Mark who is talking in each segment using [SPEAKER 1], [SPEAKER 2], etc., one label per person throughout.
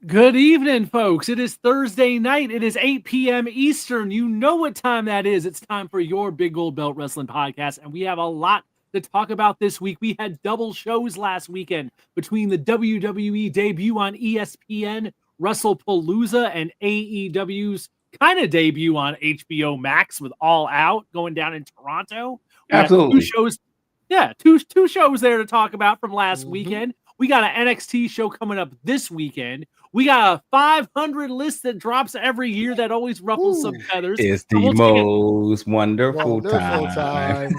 [SPEAKER 1] Good evening, folks. It is Thursday night. It is 8 p.m. Eastern. You know what time that is. It's time for your Big Gold Belt Wrestling Podcast, and we have a lot to talk about this week. We had double shows last weekend between the WWE debut on ESPN, Wrestlepalooza, and AEW's kind of debut on HBO Max with All Out going down in Toronto. We
[SPEAKER 2] Absolutely.
[SPEAKER 1] had two shows. Yeah, two shows there to talk about from last weekend. We got an NXT show coming up this weekend. We got a 500 list that drops every year that always ruffles some feathers.
[SPEAKER 2] It's the most wonderful time.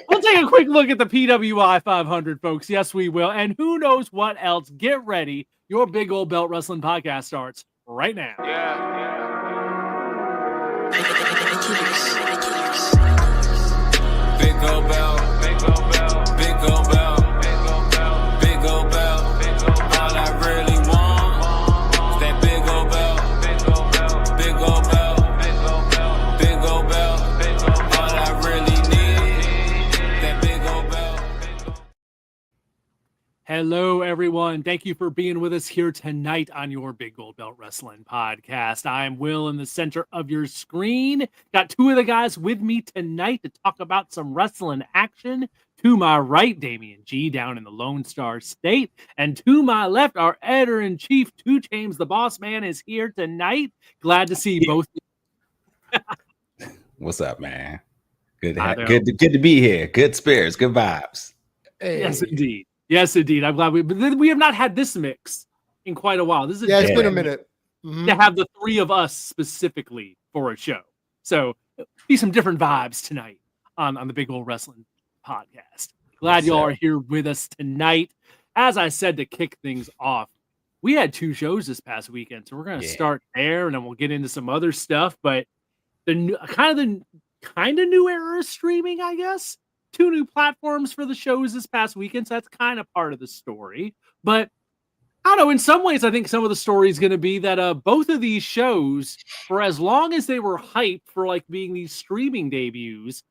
[SPEAKER 1] We'll take a quick look at the PWI 500, folks. Yes, we will. And who knows what else. Get ready. Your Big Old Belt Wrestling Podcast starts right now.
[SPEAKER 3] Big Old Belt, Big Old Belt, Big Old Belt.
[SPEAKER 1] Hello, everyone. Thank you for being with us here tonight on your Big Gold Belt Wrestling Podcast. I'm Will in the center of your screen. Got two of the guys with me tonight to talk about some wrestling action. To my right, Damian G down in the Lone Star State. And to my left, our editor-in-chief, 2 James, the boss man, is here tonight. Glad to see both.
[SPEAKER 2] What's up, man? Good to be here. Good spirits, good vibes.
[SPEAKER 1] Hey. Yes, indeed. Yes, indeed. I'm glad we have not had this mix in quite a while. This is
[SPEAKER 4] it's been a minute
[SPEAKER 1] to have the three of us specifically for a show. So be some different vibes tonight on the Big Old Wrestling Podcast. Glad y'all are here with us tonight. As I said to kick things off, we had 2 shows this past weekend, so we're going to start there, and then we'll get into some other stuff. But the kind of new era of streaming, I guess. 2 new platforms for the shows this past weekend, so that's kind of part of the story. But I don't know, in some ways, I think some of the story is going to be that both of these shows, for as long as they were hyped for like being these streaming debuts,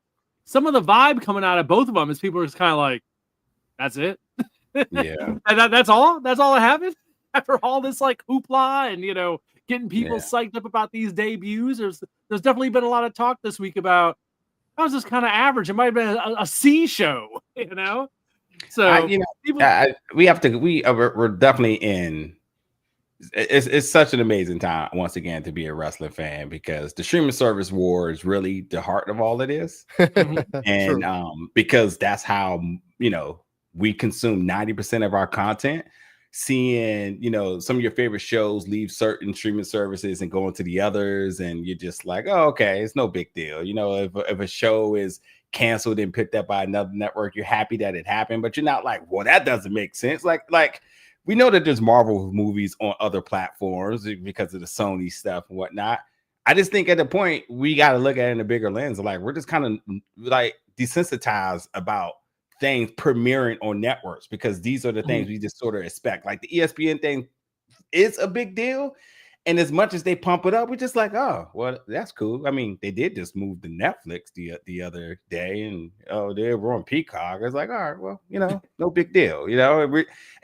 [SPEAKER 1] some of the vibe coming out of both of them is people are just kind of like, that's it?
[SPEAKER 2] Yeah.
[SPEAKER 1] And that's all? That's all it happened? After all this like hoopla and, getting people psyched up about these debuts, there's definitely been a lot of talk this week about that was just kind of average. It might have been a C show, So
[SPEAKER 2] we're definitely in. It's such an amazing time once again to be a wrestling fan because the streaming service war is really the heart of all it is, and because that's how we consume 90% of our content. Seeing some of your favorite shows leave certain streaming services and go into the others, and you're just like, oh, okay, it's no big deal. If a show is canceled and picked up by another network, you're happy that it happened, but you're not like, well, that doesn't make sense. Like we know that there's Marvel movies on other platforms because of the Sony stuff and whatnot. I just think at the point we got to look at it in a bigger lens. Like we're just kind of like desensitized about things premiering on networks because these are the things we just sort of expect. Like the ESPN thing is a big deal, and as much as they pump it up, we're just like, oh, well, that's cool. I mean, they did just move to Netflix the other day, and they were on Peacock. It's like, all right, well, no big deal,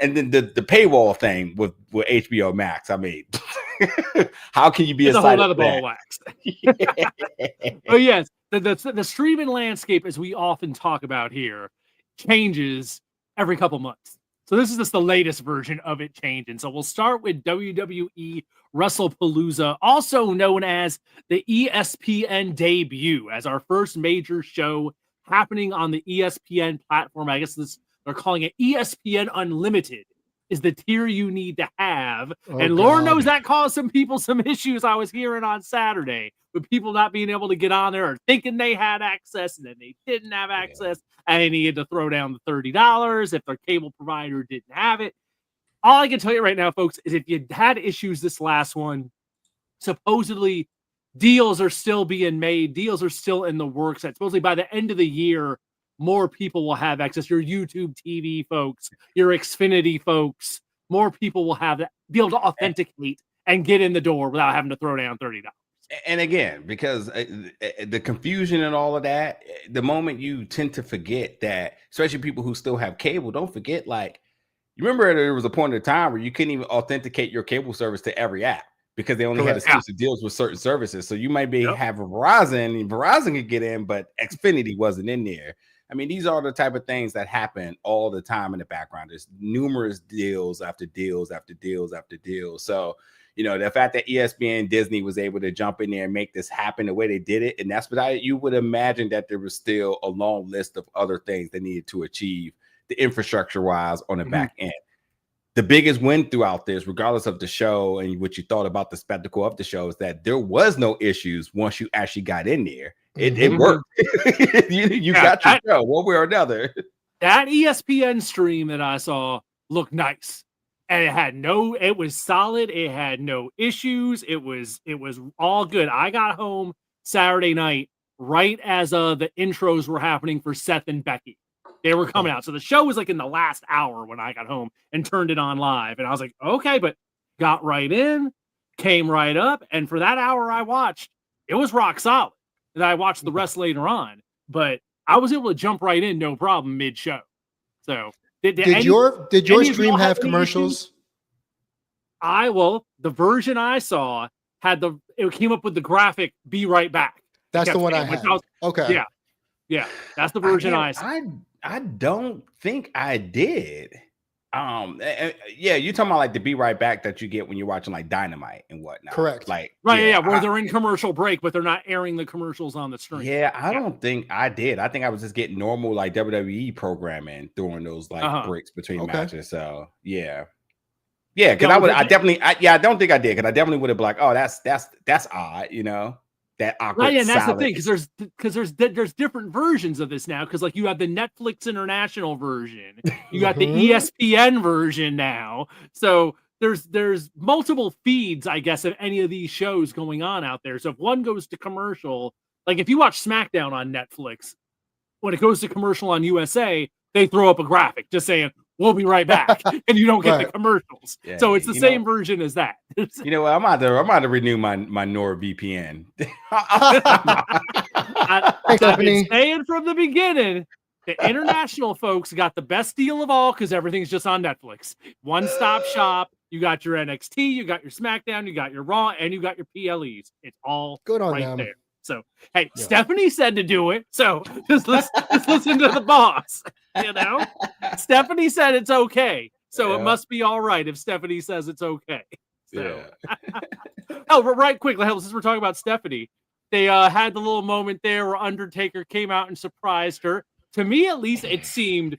[SPEAKER 2] And then the paywall thing with HBO Max. I mean, how can you be
[SPEAKER 1] a whole other ball of wax? Oh yes, the streaming landscape, as we often talk about here, changes every couple months. So this is just the latest version of it changing. So we'll start with WWE Wrestlepalooza, also known as the ESPN debut, as our first major show happening on the ESPN platform. I guess they're calling it ESPN Unlimited is the tier you need to have. And Lord knows that caused some people some issues I was hearing on Saturday with people not being able to get on there or thinking they had access and then they didn't have access and they needed to throw down the $30 if their cable provider didn't have it. All I can tell you right now, folks, is if you had issues this last one, supposedly deals are still being made. Deals are still in the works. And supposedly by the end of the year, more people will have access. Your YouTube TV folks, your Xfinity folks, more people will have that, be able to authenticate and get in the door without having to throw down $30.
[SPEAKER 2] And again, because the confusion and all of that, the moment you tend to forget that, especially people who still have cable, don't forget, like, You remember there was a point in time where you couldn't even authenticate your cable service to every app because they only had exclusive deals with certain services. So you might have Verizon, and Verizon could get in, but Xfinity wasn't in there. I mean, these are the type of things that happen all the time in the background. There's numerous deals after deals after deals after deals. So, you know, the fact that ESPN Disney was able to jump in there and make this happen the way they did it, and that's what you would imagine that there was still a long list of other things they needed to achieve the infrastructure wise on the back end. The biggest win throughout this, regardless of the show and what you thought about the spectacle of the show, is that there was no issues once you actually got in there. It worked. you got your show one way or another.
[SPEAKER 1] That ESPN stream that I saw looked nice. And it was solid. It had no issues. It was all good. I got home Saturday night right as the intros were happening for Seth and Becky. They were coming out. So the show was like in the last hour when I got home and turned it on live. And I was like, okay, but got right in, came right up. And for that hour I watched, it was rock solid. And I watched the rest later on, but I was able to jump right in, no problem, mid-show. So did your
[SPEAKER 4] stream have commercials?
[SPEAKER 1] The version I saw it came up with the graphic "Be right back."
[SPEAKER 4] That's the one I had. Okay.
[SPEAKER 1] Yeah. That's the version I saw.
[SPEAKER 2] I don't think I did. You're talking about like the "Be right back" that you get when you're watching like Dynamite and whatnot.
[SPEAKER 4] Correct.
[SPEAKER 1] Like where they're in commercial break, but they're not airing the commercials on the screen.
[SPEAKER 2] Yeah, I don't think I did. I think I was just getting normal like WWE programming during those like breaks between matches. So I don't think I did, because I definitely would have been like, oh, that's odd, you know. That awkward.
[SPEAKER 1] Right, and that's the thing, because there's different versions of this now. Because like you have the Netflix International version, you got the ESPN version now. So there's multiple feeds, I guess, of any of these shows going on out there. So if one goes to commercial, like if you watch SmackDown on Netflix, when it goes to commercial on USA, they throw up a graphic just saying, "We'll be right back," and you don't get the commercials. Yeah, so it's the same version as that.
[SPEAKER 2] You know what? I'm out to renew my NordVPN.
[SPEAKER 1] I've been saying from the beginning, the international folks got the best deal of all because everything's just on Netflix. One-stop shop. You got your NXT, you got your SmackDown, you got your Raw, and you got your PLEs. It's all good on them. There. So, hey, Stephanie said to do it. So just listen to the boss. You know, Stephanie said it's okay. So it must be all right if Stephanie says it's okay. So. But right quickly, since we're talking about Stephanie, they had the little moment there where Undertaker came out and surprised her. To me, at least, it seemed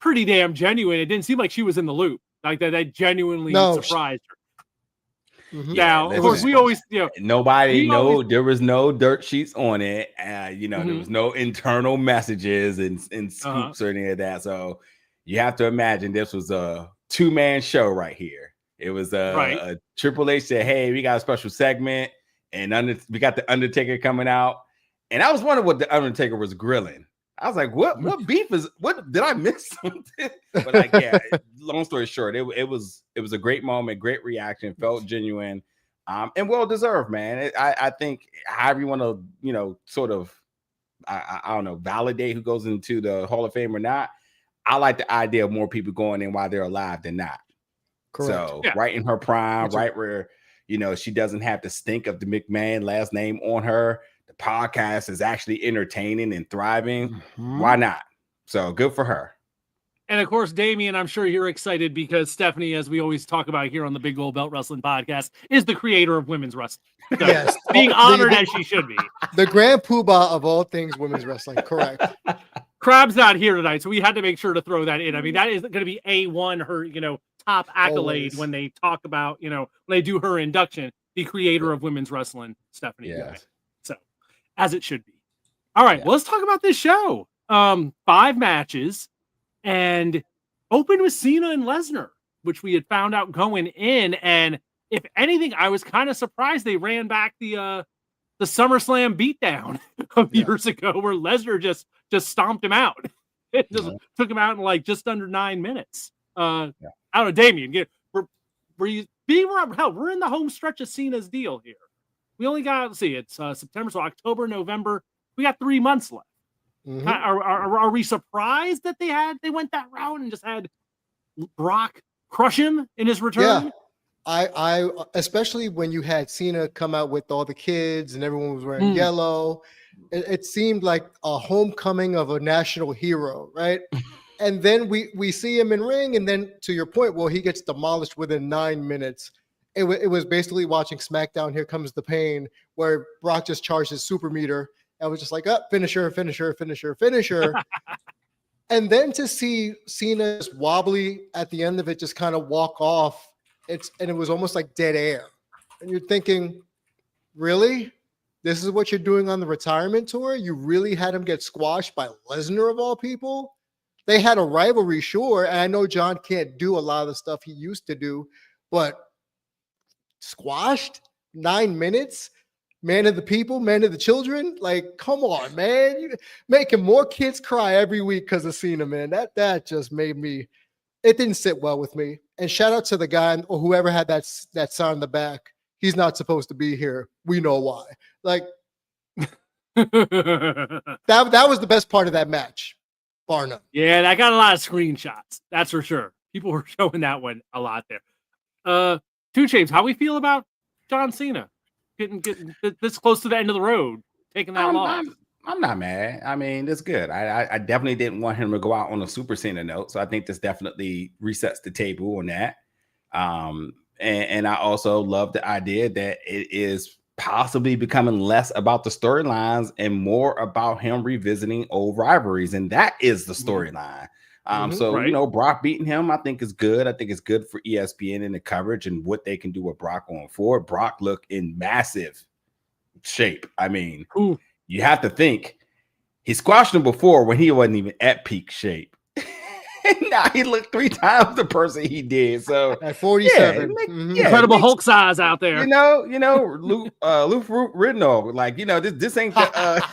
[SPEAKER 1] pretty damn genuine. It didn't seem like she was in the loop. Like that genuinely surprised her. Now, of course, we always,
[SPEAKER 2] nobody know there was no dirt sheets on it. There was no internal messages and scoops or any of that. So you have to imagine this was a two-man show right here. It was a Triple H said, "Hey, we got a special segment, and we got the Undertaker coming out." And I was wondering what the Undertaker was grilling. I was like, "What beef is? What did I miss something?" But like, long story short, it was a great moment, great reaction, felt genuine, and well deserved, man. I think however you want to, sort of, I don't know, validate who goes into the Hall of Fame or not. I like the idea of more people going in while they're alive than not. Correct. So right in her prime, right where she doesn't have to stink of the McMahon last name on her. The podcast is actually entertaining and thriving. Why not? So good for her.
[SPEAKER 1] And of course, Damian, I'm sure you're excited because Stephanie, as we always talk about here on the Big Gold Belt Wrestling Podcast, is the creator of women's wrestling. So
[SPEAKER 4] yes.
[SPEAKER 1] Being honored as she should be.
[SPEAKER 4] The grand poobah of all things women's wrestling. Correct.
[SPEAKER 1] Crab's not here tonight, so we had to make sure to throw that in. I mean, that is going to be A1, her, top accolade when they talk about, when they do her induction, the creator of women's wrestling, Stephanie.
[SPEAKER 2] Yes.
[SPEAKER 1] So, as it should be. All right, well, let's talk about this show. 5 matches and opened with Cena and Lesnar, which we had found out going in. And if anything, I was kind of surprised they ran back the SummerSlam beatdown of years ago where Lesnar just stomped him out. It just took him out in like just under 9 minutes. I don't know, Damian, were you being around? Hell, we're in the home stretch of Cena's deal here. We only got, let's see, it's September, so October, November. We got 3 months left. Are we surprised that they went that route and just had Brock crush him in his return?
[SPEAKER 4] Yeah. I especially when you had Cena come out with all the kids and everyone was wearing yellow, it seemed like a homecoming of a national hero, right? And then we see him in ring, and then to your point, well, he gets demolished within 9 minutes. It was basically watching SmackDown. Here comes the pain, where Brock just charged his super meter. I was just like, finisher. And then to see Cena just wobbly at the end of it, just kind of walk off. And it was almost like dead air. And you're thinking, really? This is what you're doing on the retirement tour? You really had him get squashed by Lesnar of all people? They had a rivalry, sure. And I know John can't do a lot of the stuff he used to do, but squashed 9 minutes? Man of the people, man of the children. Like, come on, man. You're making more kids cry every week because of Cena, man. That just made me, it didn't sit well with me. And shout out to the guy or whoever had that sign in the back. He's not supposed to be here. We know why. Like, that was the best part of that match, bar none.
[SPEAKER 1] Yeah, I got a lot of screenshots. That's for sure. People were showing that one a lot there. 2 Chains, how we feel about John Cena? Getting this close to the end of the road, taking that loss.
[SPEAKER 2] I'm not mad. I mean, it's good. I definitely didn't want him to go out on a Super Cena note, so I think this definitely resets the table on that. And I also love the idea that it is possibly becoming less about the storylines and more about him revisiting old rivalries, and that is the storyline. So
[SPEAKER 1] right.
[SPEAKER 2] you know, Brock beating him, I think is good. I think it's good for ESPN and the coverage and what they can do with Brock going forward. Brock looked in massive shape. I mean, you have to think he squashed him before when he wasn't even at peak shape. Now he looked 3 times the person he did. So
[SPEAKER 4] at 47,
[SPEAKER 1] incredible Hulk size out there.
[SPEAKER 2] You know, Luke Ridnow, like, you know, this ain't the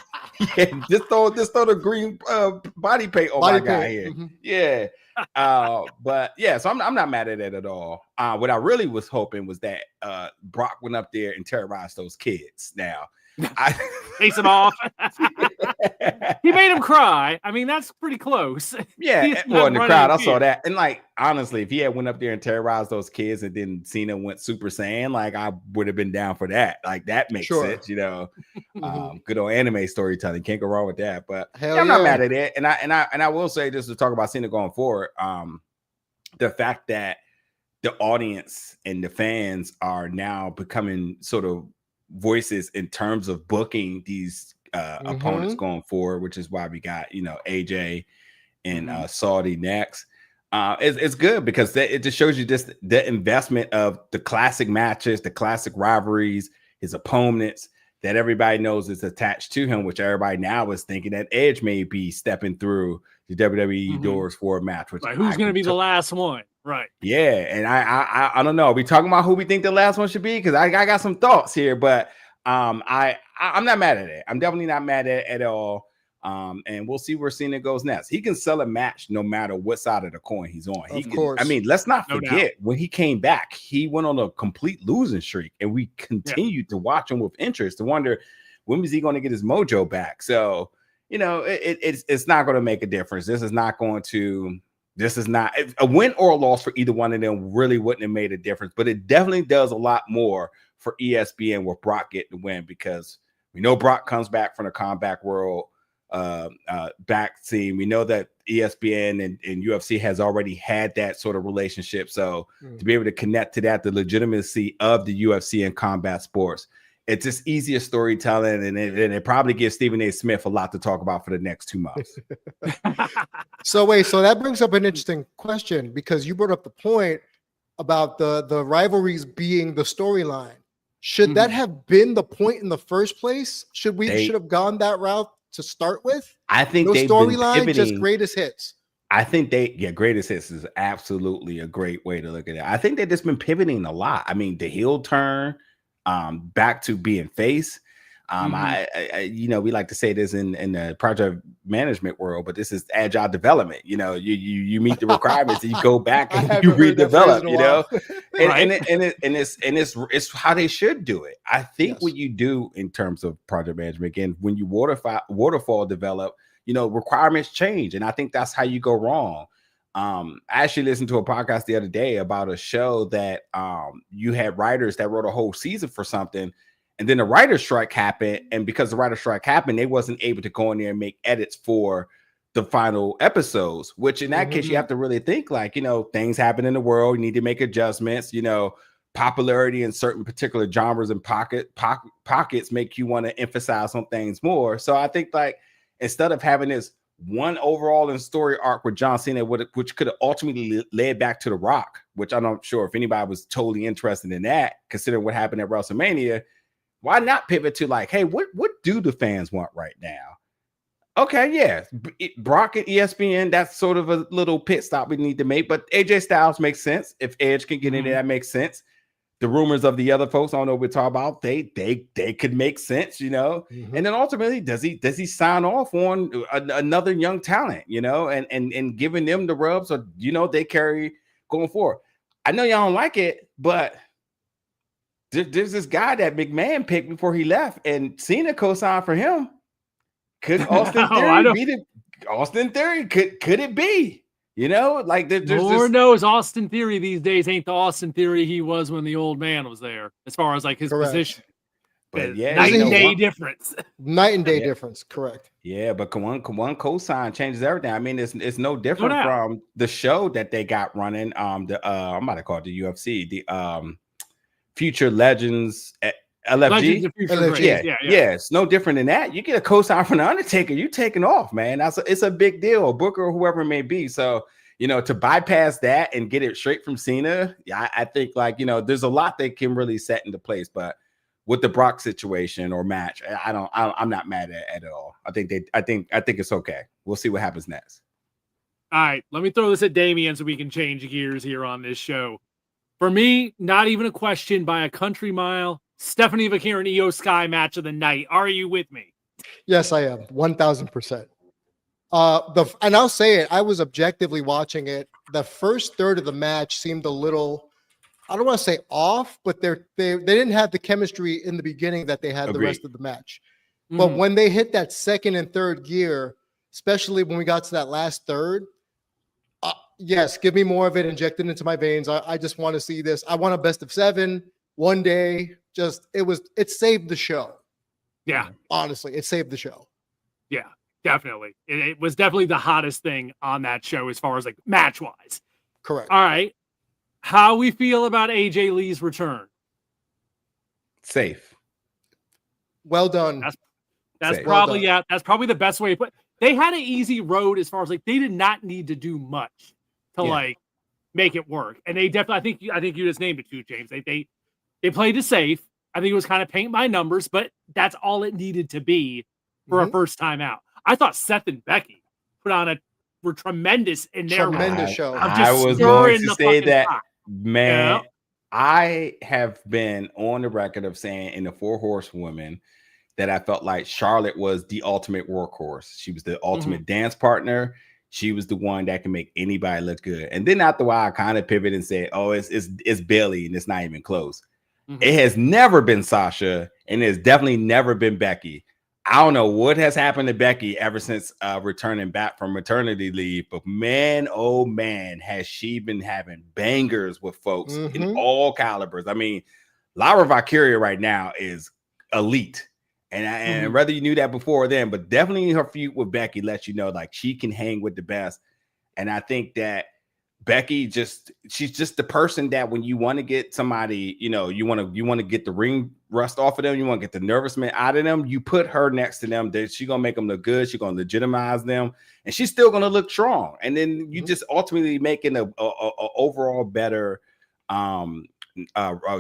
[SPEAKER 2] just throw the green body paint on my guy here. Yeah. But yeah, so I'm not mad at it at all. What I really was hoping was that Brock went up there and terrorized those kids. Now
[SPEAKER 1] face him off. He made him cry. I mean, that's pretty close.
[SPEAKER 2] Yeah, well, in the crowd, I saw that. And like, honestly, if he had went up there and terrorized those kids and then Cena went Super Saiyan, like, I would have been down for that. Like, that makes sense, you know. Good old anime storytelling, can't go wrong with that. But I'm not mad at it. And I will say, just to talk about Cena going forward, the fact that the audience and the fans are now becoming sort of voices in terms of booking these opponents going forward, which is why we got, you know, AJ and Saudi next. It's good because it just shows you just the investment of the classic matches, the classic rivalries, his opponents that everybody knows is attached to him, which everybody now is thinking that Edge may be stepping through the WWE doors for a match. Which
[SPEAKER 1] who's going to be the last one? Right.
[SPEAKER 2] Yeah. And I don't know. Are we talking about who we think the last one should be? Because I got some thoughts here, but I'm not mad at it. I'm definitely not mad at it at all. And we'll see where Cena goes next. He can sell a match no matter what side of the coin he's on. Of course. I mean, let's not forget when he came back, he went on a complete losing streak, and we continued to watch him with interest to wonder when was he going to get his mojo back. So, you know, it's not going to make a difference. This is not a win or a loss for either one of them. Really wouldn't have made a difference, but it definitely does a lot more for ESPN with Brock getting the win, because we know Brock comes back from the Combat World back scene. We know that ESPN and UFC has already had that sort of relationship. So to be able to connect to that, the legitimacy of the UFC and combat sports, it's just easier storytelling, and it probably gives Stephen A. Smith a lot to talk about for the next 2 months.
[SPEAKER 4] So that brings up an interesting question, because you brought up the point about the rivalries being the storyline. Should that have been the point in the first place? Should have gone that route to start with?
[SPEAKER 2] I think
[SPEAKER 4] no
[SPEAKER 2] storyline,
[SPEAKER 4] just greatest hits.
[SPEAKER 2] I think greatest hits is absolutely a great way to look at it. I think they've just been pivoting a lot. I mean, the heel turn back to being face. I you know, we like to say this in the project management world, but this is agile development. You know, you meet the requirements and you go back and you redevelop, you know, and it's how they should do it. I think what you do in terms of project management, again, when you waterfall develop, you know, requirements change. And I think that's how you go wrong. I actually listened to a podcast the other day about a show that you had writers that wrote a whole season for something, and then the writer's strike happened, and because the writer's strike happened, they wasn't able to go in there and make edits for the final episodes, which in that case you have to really think like, things happen in the world, you need to make adjustments, popularity in certain particular genres and pockets make you want to emphasize on things more. So I think like instead of having this one overall in story arc with John Cena, which could have ultimately led back to The Rock, which I'm not sure if anybody was totally interested in that, considering what happened at WrestleMania. Why not pivot to like, hey, what do the fans want right now? Okay, yeah, Brock and ESPN, that's sort of a little pit stop we need to make, but AJ Styles makes sense. If Edge can get in there, that makes sense. The rumors of the other folks, I don't know what we're talking about, they could make sense, And then ultimately, does he sign off on another young talent, and giving them the rubs, or they carry going forward. I know y'all don't like it, but there's this guy that McMahon picked before he left, and Cena co-signed for him. Could Austin Theory be the Austin Theory? Could it be? Like there's
[SPEAKER 1] Lord knows Austin Theory these days ain't the Austin Theory he was when the old man was there, as far as like his position.
[SPEAKER 2] But yeah,
[SPEAKER 1] night and day difference.
[SPEAKER 4] Night and day difference, correct.
[SPEAKER 2] Yeah, but one co-sign changes everything. I mean, it's no different from the show that they got running. I'm about to call it the UFC, the Future Legends. LFG.
[SPEAKER 1] LFG.
[SPEAKER 2] Yeah, it's no different than that. You get a co-sign from the Undertaker, you taking off, man. It's a big deal, Booker or whoever it may be. So, to bypass that and get it straight from Cena, I think like, there's a lot they can really set into place. But with the Brock situation or match, I'm not mad at it all. I think it's okay. We'll see what happens next.
[SPEAKER 1] All right, let me throw this at Damien so we can change gears here on this show. For me, not even a question by a country mile. Stephanie Vaquer and Io Sky match of the night. Are you with me?
[SPEAKER 4] Yes, I am. 1,000%. And I'll say it. I was objectively watching it. The first third of the match seemed a little, I don't want to say off, but they didn't have the chemistry in the beginning that they had the rest of the match. But when they hit that second and third gear, especially when we got to that last third, yes, give me more of it injected into my veins. I just want to see this. I want a best of 7 one day. It saved the show.
[SPEAKER 1] Yeah.
[SPEAKER 4] Honestly, it saved the show.
[SPEAKER 1] Yeah, definitely. It was definitely the hottest thing on that show as far as like match wise.
[SPEAKER 4] Correct.
[SPEAKER 1] All right. How we feel about AJ Lee's return?
[SPEAKER 2] Safe.
[SPEAKER 4] Well done.
[SPEAKER 1] That's probably that's probably the best way. But they had an easy road as far as like they did not need to do much to like make it work. And they definitely, I think you just named it too, James. They played it safe. I think it was kind of paint by numbers, but that's all it needed to be for a first time out. I thought Seth and Becky put on were tremendous in their
[SPEAKER 4] tremendous show.
[SPEAKER 2] I was going to say that, man. I have been on the record of saying in the 4 Horsewomen that I felt like Charlotte was the ultimate workhorse. She was the ultimate dance partner. She was the one that can make anybody look good. And then after a while, I kind of pivoted and said, "Oh, it's Bayley, and it's not even close." It has never been Sasha, and it's definitely never been Becky. I don't know what has happened to Becky ever since returning back from maternity leave, but man, oh man, has she been having bangers with folks in all calibers. I mean, Laura Valkyria right now is elite. And whether you knew that before or then, but definitely her feud with Becky lets you know like she can hang with the best. And I think that Becky she's just the person that when you want to get somebody, you want to get the ring rust off of them, you want to get the nervousness out of them, you put her next to them, that she's gonna make them look good, she's gonna legitimize them, and she's still gonna look strong. And then you just ultimately making a overall better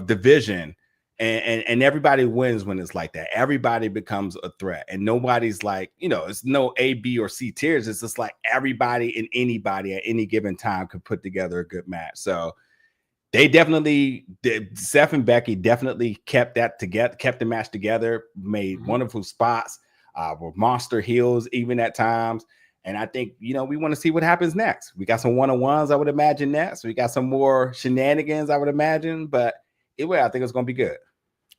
[SPEAKER 2] division. And everybody wins when it's like that. Everybody becomes a threat, and nobody's like, it's no A, B, or C tiers. It's just like everybody and anybody at any given time could put together a good match. So they definitely, Seth and Becky definitely kept that together, kept the match together, made wonderful spots, with monster heels even at times. And I think, we want to see what happens next. We got some one-on-ones, I would imagine, next. We got some more shenanigans, I would imagine. But anyway, I think it's going to be good.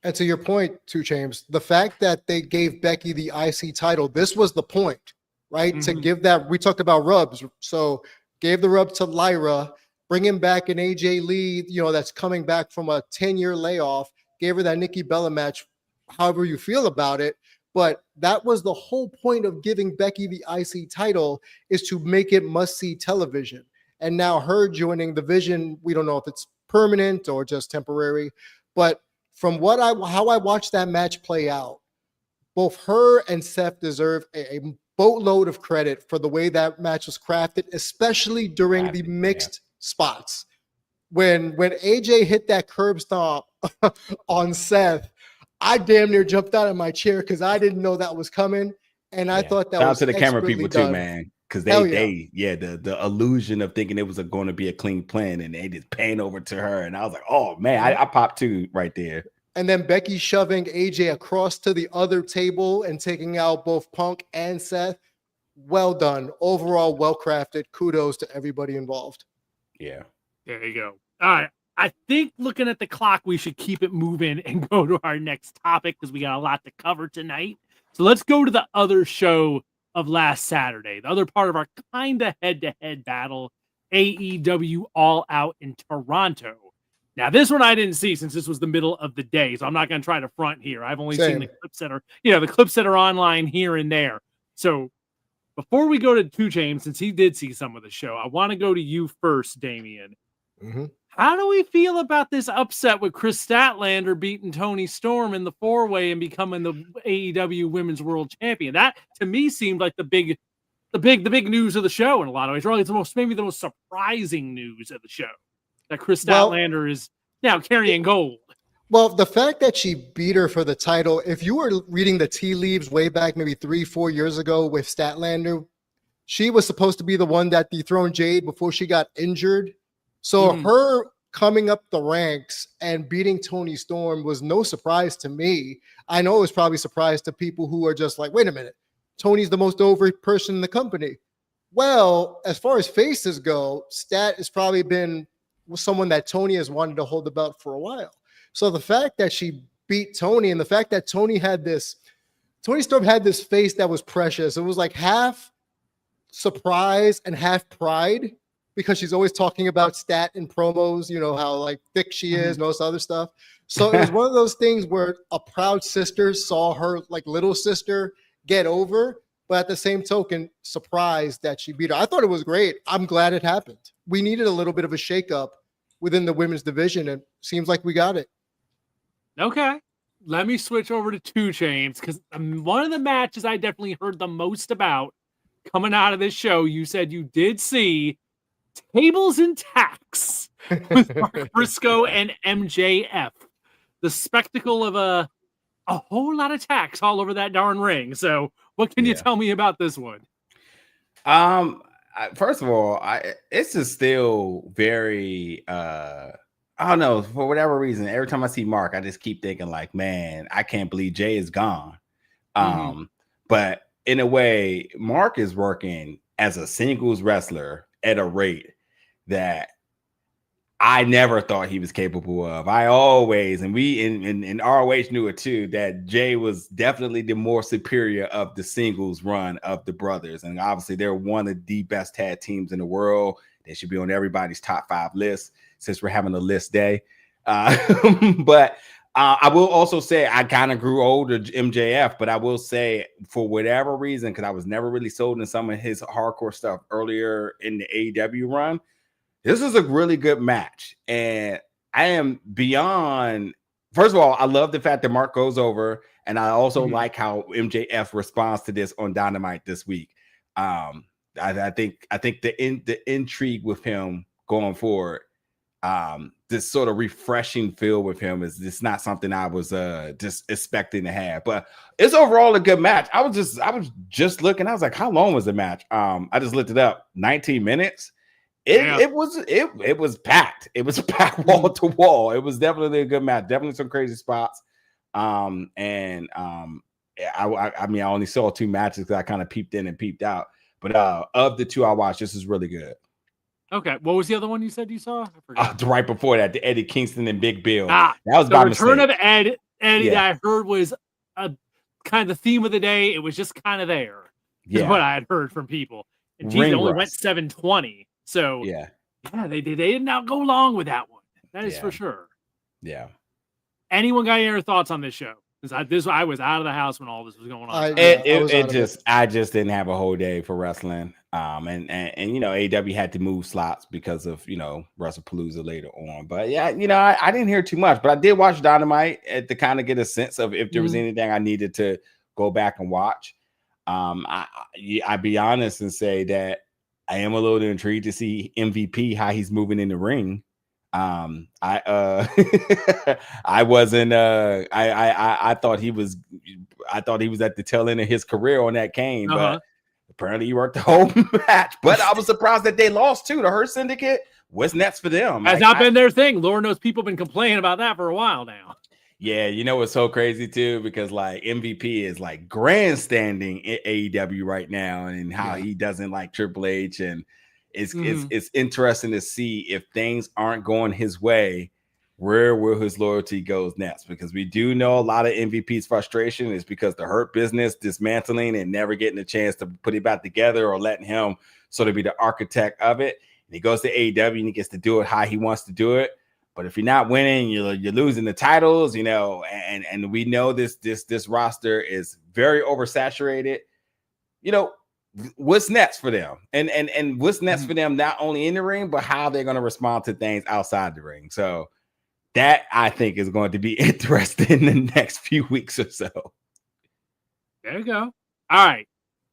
[SPEAKER 4] And to your point, too, James, the fact that they gave Becky the IC title, this was the point, right? To give that, we talked about rubs. So gave the rub to Lyra, bringing back an AJ Lee, that's coming back from a 10-year layoff, gave her that Nikki Bella match, however you feel about it. But that was the whole point of giving Becky the IC title, is to make it must-see television. And now her joining the Vision, we don't know if it's permanent or just temporary. But from how I watched that match play out, both her and Seth deserve a boatload of credit for the way that match was crafted, especially during the mixed spots. When AJ hit that curb stomp on Seth, I damn near jumped out of my chair because I didn't know that was coming. And I thought that was
[SPEAKER 2] to the camera people
[SPEAKER 4] done.
[SPEAKER 2] too, man. Because the illusion of thinking it was going to be a clean plan, and they just pan over to her, and I was like, oh man, I popped too right there.
[SPEAKER 4] And then Becky shoving AJ across to the other table and taking out both Punk and Seth. Well done. Overall, well crafted. Kudos to everybody involved.
[SPEAKER 2] Yeah.
[SPEAKER 1] There you go. All right. I think looking at the clock, we should keep it moving and go to our next topic because we got a lot to cover tonight. So let's go to the other show of last Saturday, the other part of our kind of head-to-head battle, AEW All Out in Toronto. Now, this one I didn't see since this was the middle of the day, so I'm not going to try to front here. I've only seen the clips that are online here and there. So before we go to 2 Chainz, since he did see some of the show, I want to go to you first, Damian.
[SPEAKER 4] Mm-hmm.
[SPEAKER 1] How do we feel about this upset with Chris Statlander beating Tony Storm in the 4-way and becoming the AEW Women's World Champion? That to me seemed like the big news of the show in a lot of ways. Really, it's maybe the most surprising news of the show that Chris Statlander is now carrying gold.
[SPEAKER 4] Well, the fact that she beat her for the title, if you were reading the tea leaves way back maybe 3-4 years ago with Statlander, she was supposed to be the one that dethroned Jade before she got injured. So her coming up the ranks and beating Tony Storm was no surprise to me. I know it was probably a surprise to people who are just like, wait a minute, Tony's the most over person in the company. Well, as far as faces go, Stat has probably been someone that Tony has wanted to hold the belt for a while. So the fact that she beat Tony and the fact that Tony Storm had this face that was precious. It was like half surprise and half pride, because she's always talking about Stat in promos, how like thick she is and all this other stuff. So it was one of those things where a proud sister saw her like little sister get over, but at the same token, surprised that she beat her. I thought it was great. I'm glad it happened. We needed a little bit of a shakeup within the women's division, and seems like we got it.
[SPEAKER 1] Okay. Let me switch over to 2 Chainz, because one of the matches I definitely heard the most about coming out of this show, you said you did see Tables and Tacks with Mark Briscoe and MJF. The spectacle of a whole lot of tacks all over that darn ring. So what can you tell me about this one?
[SPEAKER 2] First of all, it's just still very I don't know, for whatever reason, every time I see Mark, I just keep thinking like, man, I can't believe Jay is gone. But in a way, Mark is working as a singles wrestler at a rate that I never thought he was capable of. I always, and we in ROH knew it too, that Jay was definitely the more superior of the singles run of the brothers. And obviously they're one of the best tag teams in the world. They should be on everybody's top 5 list since we're having a list day. But I will also say I kind of grew older MJF, but I will say for whatever reason, because I was never really sold in some of his hardcore stuff earlier in the AEW run, this is a really good match. And I am beyond, first of all, I love the fact that Mark goes over, and I also like how MJF responds to this on Dynamite this week. I think the intrigue with him going forward, this sort of refreshing feel with him is not something I was just expecting to have. But it's overall a good match. I was just looking. I was like, how long was the match? I just looked it up. 19 minutes. It was packed. It was packed wall to wall. It was definitely a good match. Definitely some crazy spots. I mean, I only saw 2 matches because I kind of peeped in and peeped out. But of the 2 I watched, this is really good.
[SPEAKER 1] Okay, what was the other one you said you saw? I forgot.
[SPEAKER 2] Right before that, the Eddie Kingston and Big Bill.
[SPEAKER 1] That
[SPEAKER 2] was
[SPEAKER 1] the return of Eddie that I heard was a kind of the theme of the day. It was just kind of there. Is what I had heard from people. And he only went 720. So
[SPEAKER 2] Yeah.
[SPEAKER 1] they did not go along with that one. That is for sure.
[SPEAKER 2] Yeah.
[SPEAKER 1] Anyone got any other thoughts on this show? Because I was out of the house when all this was going on.
[SPEAKER 2] I just didn't have a whole day for wrestling. And you know, AEW had to move slots because of, you know, Wrestlepalooza later on. But yeah, you know, I didn't hear too much, but I did watch Dynamite to kind of get a sense of if there was anything I needed to go back and watch. I'd be honest and say that I am a little intrigued to see MVP, how he's moving in the ring. I wasn't I thought he was at the tail end of his career on that cane, but apparently he worked the whole match. But I was surprised that they lost too. The Hurt Syndicate, what's next for them?
[SPEAKER 1] Has not been their thing. Lord knows people have been complaining about that for a while now.
[SPEAKER 2] Yeah, you know what's so crazy too, because like MVP is like grandstanding in AEW right now, and how he doesn't like Triple H, and it's interesting to see if things aren't going his way, where will his loyalty goes next? Because we do know a lot of MVP's frustration is because the Hurt Business dismantling and never getting a chance to put it back together, or letting him sort of be the architect of it. And he goes to AEW and he gets to do it how he wants to do it. But if you're not winning, you're losing the titles, you know, and we know this roster is very oversaturated. You know, what's next for them? And what's next for them, not only in the ring, but how they're going to respond to things outside the ring. So that, I think, is going to be interesting in the next few weeks or so.
[SPEAKER 1] There you go. All right,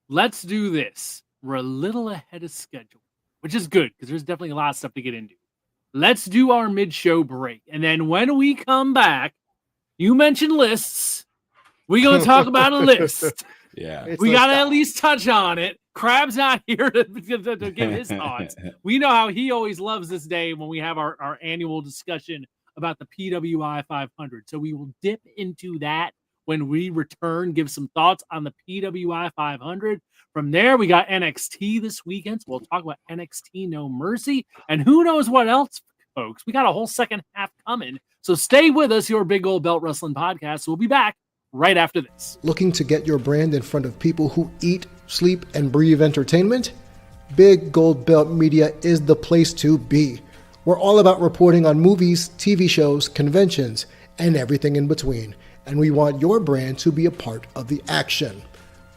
[SPEAKER 1] let's do this. We're a little ahead of schedule, which is good because there's definitely a lot of stuff to get into. Let's do our mid-show break. And then when we come back, you mentioned lists. We're going to talk about a list.
[SPEAKER 2] Yeah.
[SPEAKER 1] We got to at least touch on it. Crab's not here to give his thoughts. We know how he always loves this day when we have our annual discussion about the PWI 500. So we will dip into that when we return, give some thoughts on the PWI 500. From there, we got NXT this weekend. So we'll talk about NXT No Mercy. And who knows what else, folks. We got a whole second half coming. So stay with us, your Big Gold Belt Wrestling Podcast. We'll be back right after this.
[SPEAKER 4] Looking to get your brand in front of people who eat, sleep, and breathe entertainment? Big Gold Belt Media is the place to be. We're all about reporting on movies, TV shows, conventions, and everything in between. And we want your brand to be a part of the action.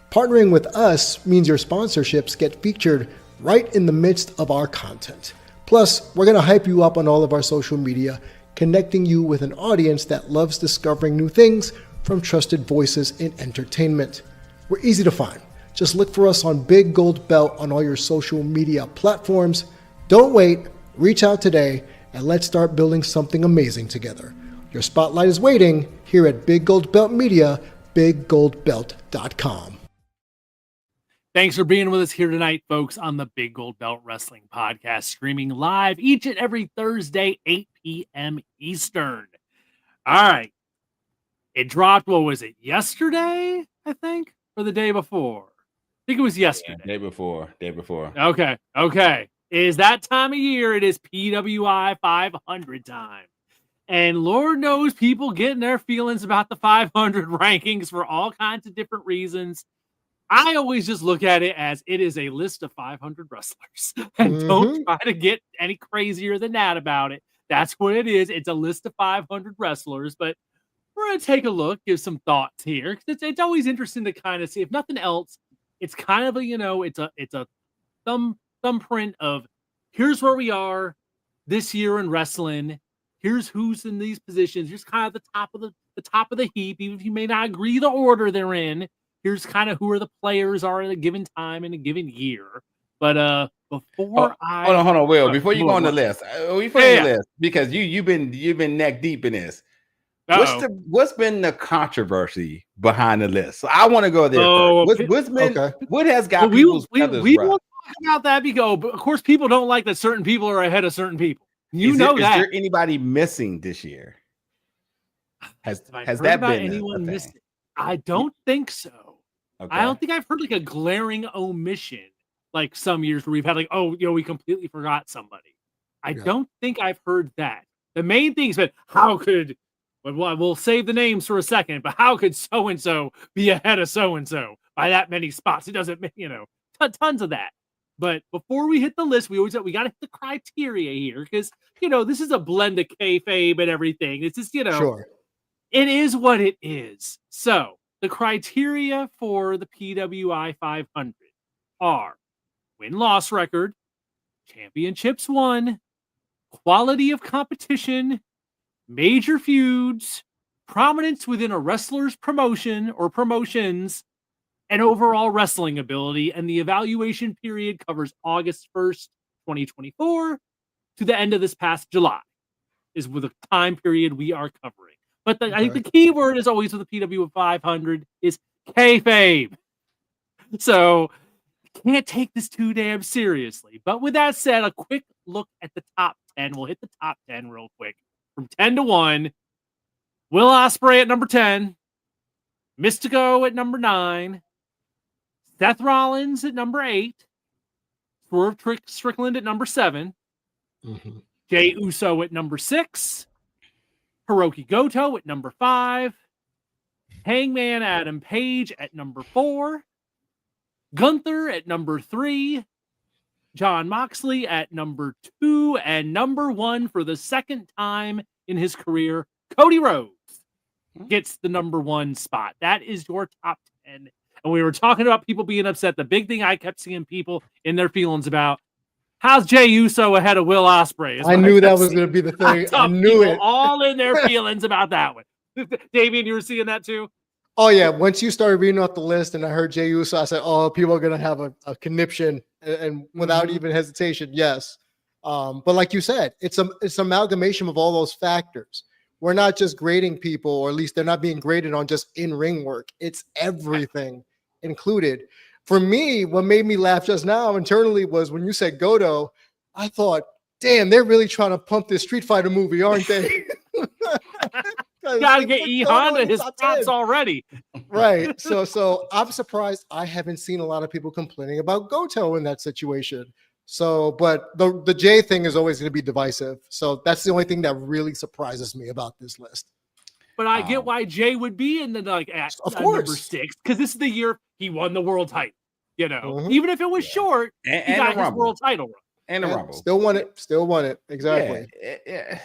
[SPEAKER 4] Partnering with us means your sponsorships get featured right in the midst of our content. Plus, we're going to hype you up on all of our social media, connecting you with an audience that loves discovering new things from trusted voices in entertainment. We're easy to find. Just look for us on Big Gold Belt on all your social media platforms. Don't wait, reach out today, and let's start building something amazing together. Your spotlight is waiting here at Big Gold Belt Media, biggoldbelt.com.
[SPEAKER 1] Thanks for being with us here tonight, folks, on the Big Gold Belt Wrestling Podcast, streaming live each and every Thursday, 8 p.m. Eastern. All right. It dropped, what was it, yesterday, I think, or the day before? I think it was yesterday.
[SPEAKER 2] Day before.
[SPEAKER 1] Okay. It is that time of year. It is PWI 500 time. And Lord knows people getting their feelings about the 500 rankings for all kinds of different reasons. I always just look at it as it is a list of 500 wrestlers. And don't try to get any crazier than that about it. That's what it is. It's a list of 500 wrestlers. But we're going to take a look, give some thoughts here. It's always interesting to kind of see, if nothing else, it's kind of a, you know, it's a thumbprint of here's where we are this year in wrestling. Here's who's in these positions. Here's kind of the top of the heap, even if you may not agree the order they're in. Here's kind of who are the players are at a given time in a given year. But before
[SPEAKER 2] hold on, Will, before you go on the list, list, because you've been neck deep in this. What's been the controversy behind the list? So I want to go there first. What has got people's feathers
[SPEAKER 1] we will talk about that because, of course, people don't like that certain people are ahead of certain people. Is there
[SPEAKER 2] anybody missing this year? Has that been anyone missing?
[SPEAKER 1] I don't think so.
[SPEAKER 2] Okay.
[SPEAKER 1] I don't think I've heard like a glaring omission like some years where we've had like, we completely forgot somebody. I don't think I've heard that. The main thing has been we'll save the names for a second, but how could so-and-so be ahead of so-and-so by that many spots? It doesn't, tons of that. But before we hit the list, we got to hit the criteria here because, this is a blend of kayfabe and everything. It's just,
[SPEAKER 4] Sure.
[SPEAKER 1] it is what it is. So the criteria for the PWI 500 are win-loss record, championships won, quality of competition, major feuds, prominence within a wrestler's promotion or promotions, and overall wrestling ability. And the evaluation period covers August 1st, 2024 to the end of this past July is with the time period we are covering. But I think the key word is always with the PW 500 is kayfabe. So can't take this too damn seriously. But with that said, a quick look at the top 10. We'll hit the top 10 real quick. From 10 to 1, Will Ospreay at number 10, Mystico at number 9, Seth Rollins at number 8, Swerve Strickland at number 7, Jey Uso at number 6, Hiroki Goto at number 5, Hangman Adam Page at number 4, Gunther at number 3, Jon Moxley at number 2, and number 1 for the second time in his career, Cody Rhodes gets the number 1 spot. That is your top 10. And we were talking about people being upset. The big thing I kept seeing people in their feelings about, how's Jey Uso ahead of Will Ospreay?
[SPEAKER 4] I knew that was going to be the thing. I knew it.
[SPEAKER 1] All in their feelings about that one. Damian, you were seeing that too?
[SPEAKER 4] Oh, yeah. Once you started reading off the list and I heard Jey Uso, I said, oh, people are going to have a conniption. And without even hesitation, yes. But like you said, it's amalgamation of all those factors. We're not just grading people, or at least they're not being graded on just in-ring work. It's everything included. For me, what made me laugh just now internally was when you said Goto, I thought, damn, they're really trying to pump this Street Fighter movie, aren't they?
[SPEAKER 1] Gotta get E Honda his pops already.
[SPEAKER 4] Right. So I'm surprised I haven't seen a lot of people complaining about Goto in that situation. So, but the Jay thing is always going to be divisive. So that's the only thing that really surprises me about this list.
[SPEAKER 1] But I get why Jay would be in the number 6, because this is the year he won the world title. Even if it was short, he got his world title run.
[SPEAKER 2] And the Rumble.
[SPEAKER 4] Still won it. Exactly.
[SPEAKER 2] Yeah.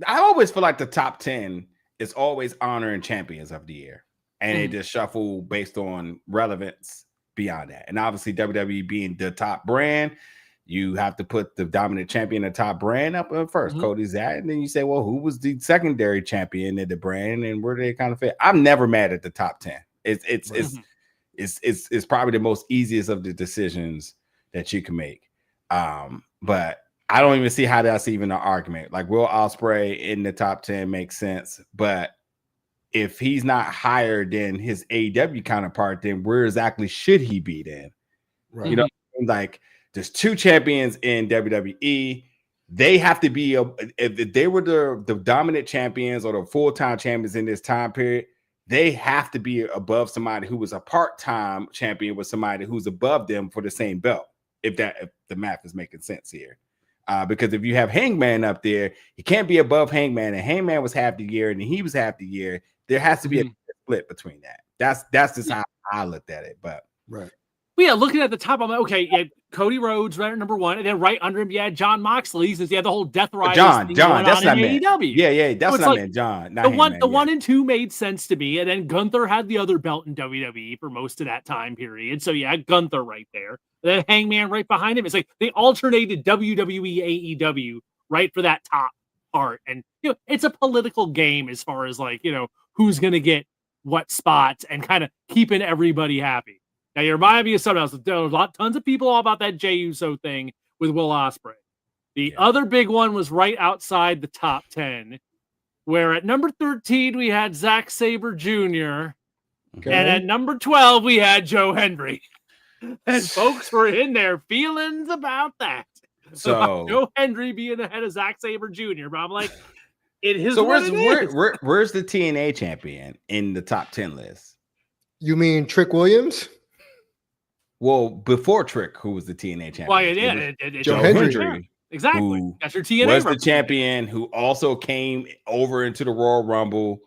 [SPEAKER 2] I always feel like the top 10 is always honoring champions of the year. And it just shuffle based on relevance beyond that. And obviously WWE being the top brand, you have to put the dominant champion, the top brand up first. Cody's that. And then you say, well, who was the secondary champion in the brand and where do they kind of fit? I'm never mad at the top 10. It's probably the most easiest of the decisions that you can make. But I don't even see how that's even an argument. Like Will Ospreay in the top 10 makes sense, but if he's not higher than his AEW counterpart, then where exactly should he be then? Right. Like there's 2 champions in WWE. They have to be if they were the dominant champions or the full-time champions in this time period, they have to be above somebody who was a part-time champion with somebody who's above them for the same belt. If the math is making sense here. Because if you have Hangman up there, he can't be above Hangman, and Hangman was half the year, and he was half the year. There has to be a split between that. That's just how I looked at it. But
[SPEAKER 4] right.
[SPEAKER 1] Well, yeah, looking at the top, I'm like, okay, you had Cody Rhodes right at number 1, and then right under him, you had Jon Moxley, since you had the whole Death Riders thing
[SPEAKER 2] John,
[SPEAKER 1] going
[SPEAKER 2] that's
[SPEAKER 1] on
[SPEAKER 2] not
[SPEAKER 1] in AEW.
[SPEAKER 2] Yeah, that's not meant John.
[SPEAKER 1] The 1 and 2 made sense to me, and then Gunther had the other belt in WWE for most of that time period. So you had Gunther right there. And then Hangman right behind him. It's like they alternated WWE, AEW right for that top part. And it's a political game as far as who's gonna get what spots and kind of keeping everybody happy. Now, you remind me of something else. There were tons of people all about that Jey Uso thing with Will Ospreay. The other big one was right outside the top 10, where at number 13, we had Zack Sabre Jr., and at number 12, we had Joe Hendry. And folks were in their feelings about that.
[SPEAKER 2] So
[SPEAKER 1] about Joe Hendry being ahead of Zack Sabre Jr., but I'm like,
[SPEAKER 2] so where's the TNA champion in the top 10 list?
[SPEAKER 4] You mean Trick Williams?
[SPEAKER 2] Well, before Trick, who was the TNA champion?
[SPEAKER 1] Well,
[SPEAKER 4] Joe Hendry.
[SPEAKER 1] Exactly. That's your TNA.
[SPEAKER 2] Was the champion who also came over into the Royal Rumble.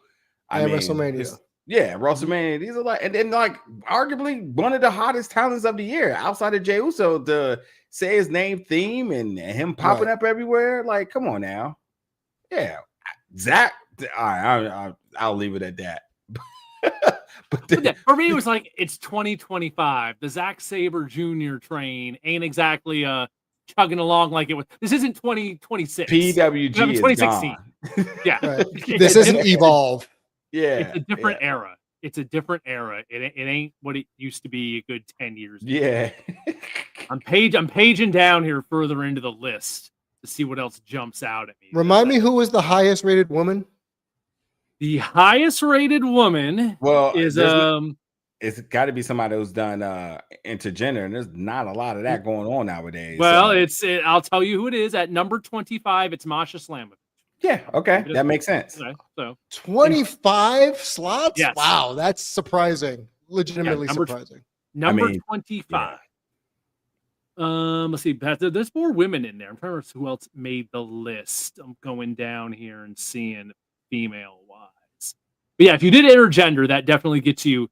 [SPEAKER 4] WrestleMania.
[SPEAKER 2] Yeah, WrestleMania. These are like, and then like arguably one of the hottest talents of the year outside of Jey Uso to say his name theme and him popping up everywhere. Like, come on now. Yeah, Zach. All right, I'll leave it at that.
[SPEAKER 1] But for me, it was like it's 2025. The Zack Sabre Jr. train ain't exactly chugging along like it was. This isn't 2026.
[SPEAKER 2] PWG is
[SPEAKER 1] 2016.
[SPEAKER 2] gone.
[SPEAKER 1] Yeah,
[SPEAKER 4] This isn't Evolve.
[SPEAKER 2] Yeah,
[SPEAKER 1] it's a different era. It's a different era. It ain't what it used to be a good 10 years ago.
[SPEAKER 2] Yeah.
[SPEAKER 1] I'm paging down here further into the list to see what else jumps out at me.
[SPEAKER 4] Remind me who was the highest rated woman?
[SPEAKER 1] The highest rated woman is
[SPEAKER 2] it's got to be somebody who's done intergender, and there's not a lot of that going on nowadays.
[SPEAKER 1] Well, I'll tell you who it is. At number 25, it's Masha Slamovich.
[SPEAKER 2] Yeah, okay, that makes sense.
[SPEAKER 1] Okay, so
[SPEAKER 4] 25 slots?
[SPEAKER 1] Yes.
[SPEAKER 4] Wow, that's surprising. Legitimately surprising.
[SPEAKER 1] Number 25. Let's see. There's more women in there. I'm trying to remember who else made the list. I'm going down here and seeing female wise. But yeah, if you did intergender, that definitely gets you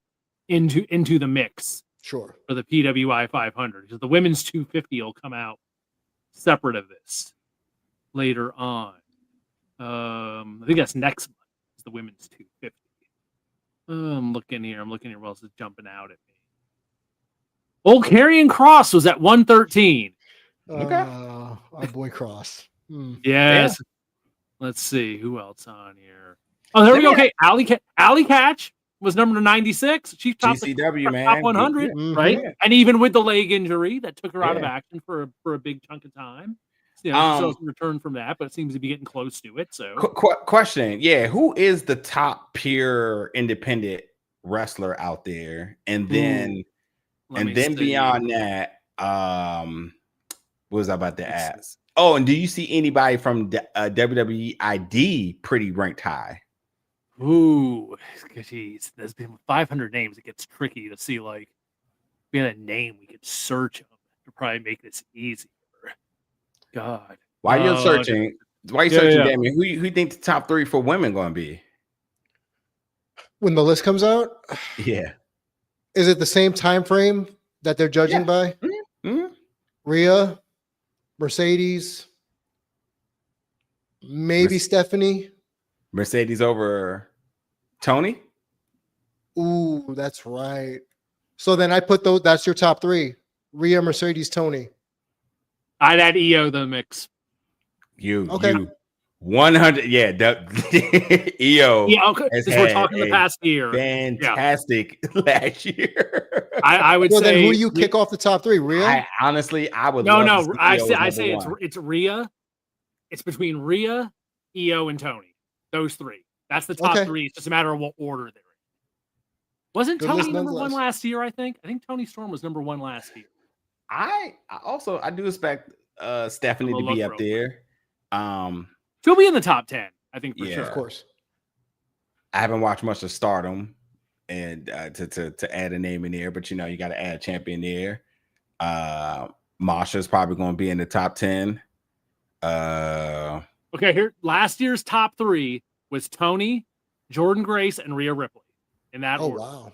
[SPEAKER 1] into the mix.
[SPEAKER 4] Sure.
[SPEAKER 1] For the PWI 500, because the women's 250 will come out separate of this later on. I think that's next month. Is the women's 250. I'm looking here. What else is jumping out at me? Old Karrion Kross was at 113.
[SPEAKER 4] Okay. Our boy Cross.
[SPEAKER 1] Yes. Yeah. Let's see who else on here. Oh, there we go. Okay, Allie Catch was number 96. She's top
[SPEAKER 2] GCW, man.
[SPEAKER 1] Top 100, right? Yeah. And even with the leg injury that took her out of action for a big chunk of time. You know, so return from that, but it seems to be getting close to it. So,
[SPEAKER 2] question, who is the top pure independent wrestler out there? And then, beyond that, what was I about to ask? Oh, and do you see anybody from WWE ID pretty ranked high?
[SPEAKER 1] Ooh, geez, there's been 500 names. It gets tricky to see. Like, we had a name we could search them to probably make this easy. God.
[SPEAKER 2] While you're searching, Damien, who you think the top 3 for women going to be?
[SPEAKER 4] When the list comes out?
[SPEAKER 2] Yeah.
[SPEAKER 4] Is it the same time frame that they're judging by?
[SPEAKER 2] Mm-hmm.
[SPEAKER 4] Rhea, Mercedes, maybe Stephanie.
[SPEAKER 2] Mercedes over Tony?
[SPEAKER 4] Ooh, that's right. So then I put that's your top 3. Rhea, Mercedes, Tony.
[SPEAKER 1] I'd add EO the mix.
[SPEAKER 2] You 100, EO.
[SPEAKER 1] Yeah, okay. We're talking the past year.
[SPEAKER 2] Fantastic last year.
[SPEAKER 1] I would say.
[SPEAKER 4] Then who do you kick off the top 3? Rhea?
[SPEAKER 2] I would.
[SPEAKER 1] No. I say it's Rhea. It's between Rhea, EO, and Tony. Those 3. That's the top 3. It's just a matter of what order they're in. Wasn't Tony number 1 last year? I think Tony Storm was number 1 last year.
[SPEAKER 2] I do expect Stephanie to be up there.
[SPEAKER 1] She'll be in the top 10, I think, for sure.
[SPEAKER 4] Of course.
[SPEAKER 2] I haven't watched much of Stardom, and to add a name in there, but you got to add a champion there. Masha's probably going to be in the top 10.
[SPEAKER 1] Okay, here last year's top 3 was Tony, Jordan Grace, and Rhea Ripley. In that order.
[SPEAKER 4] Wow.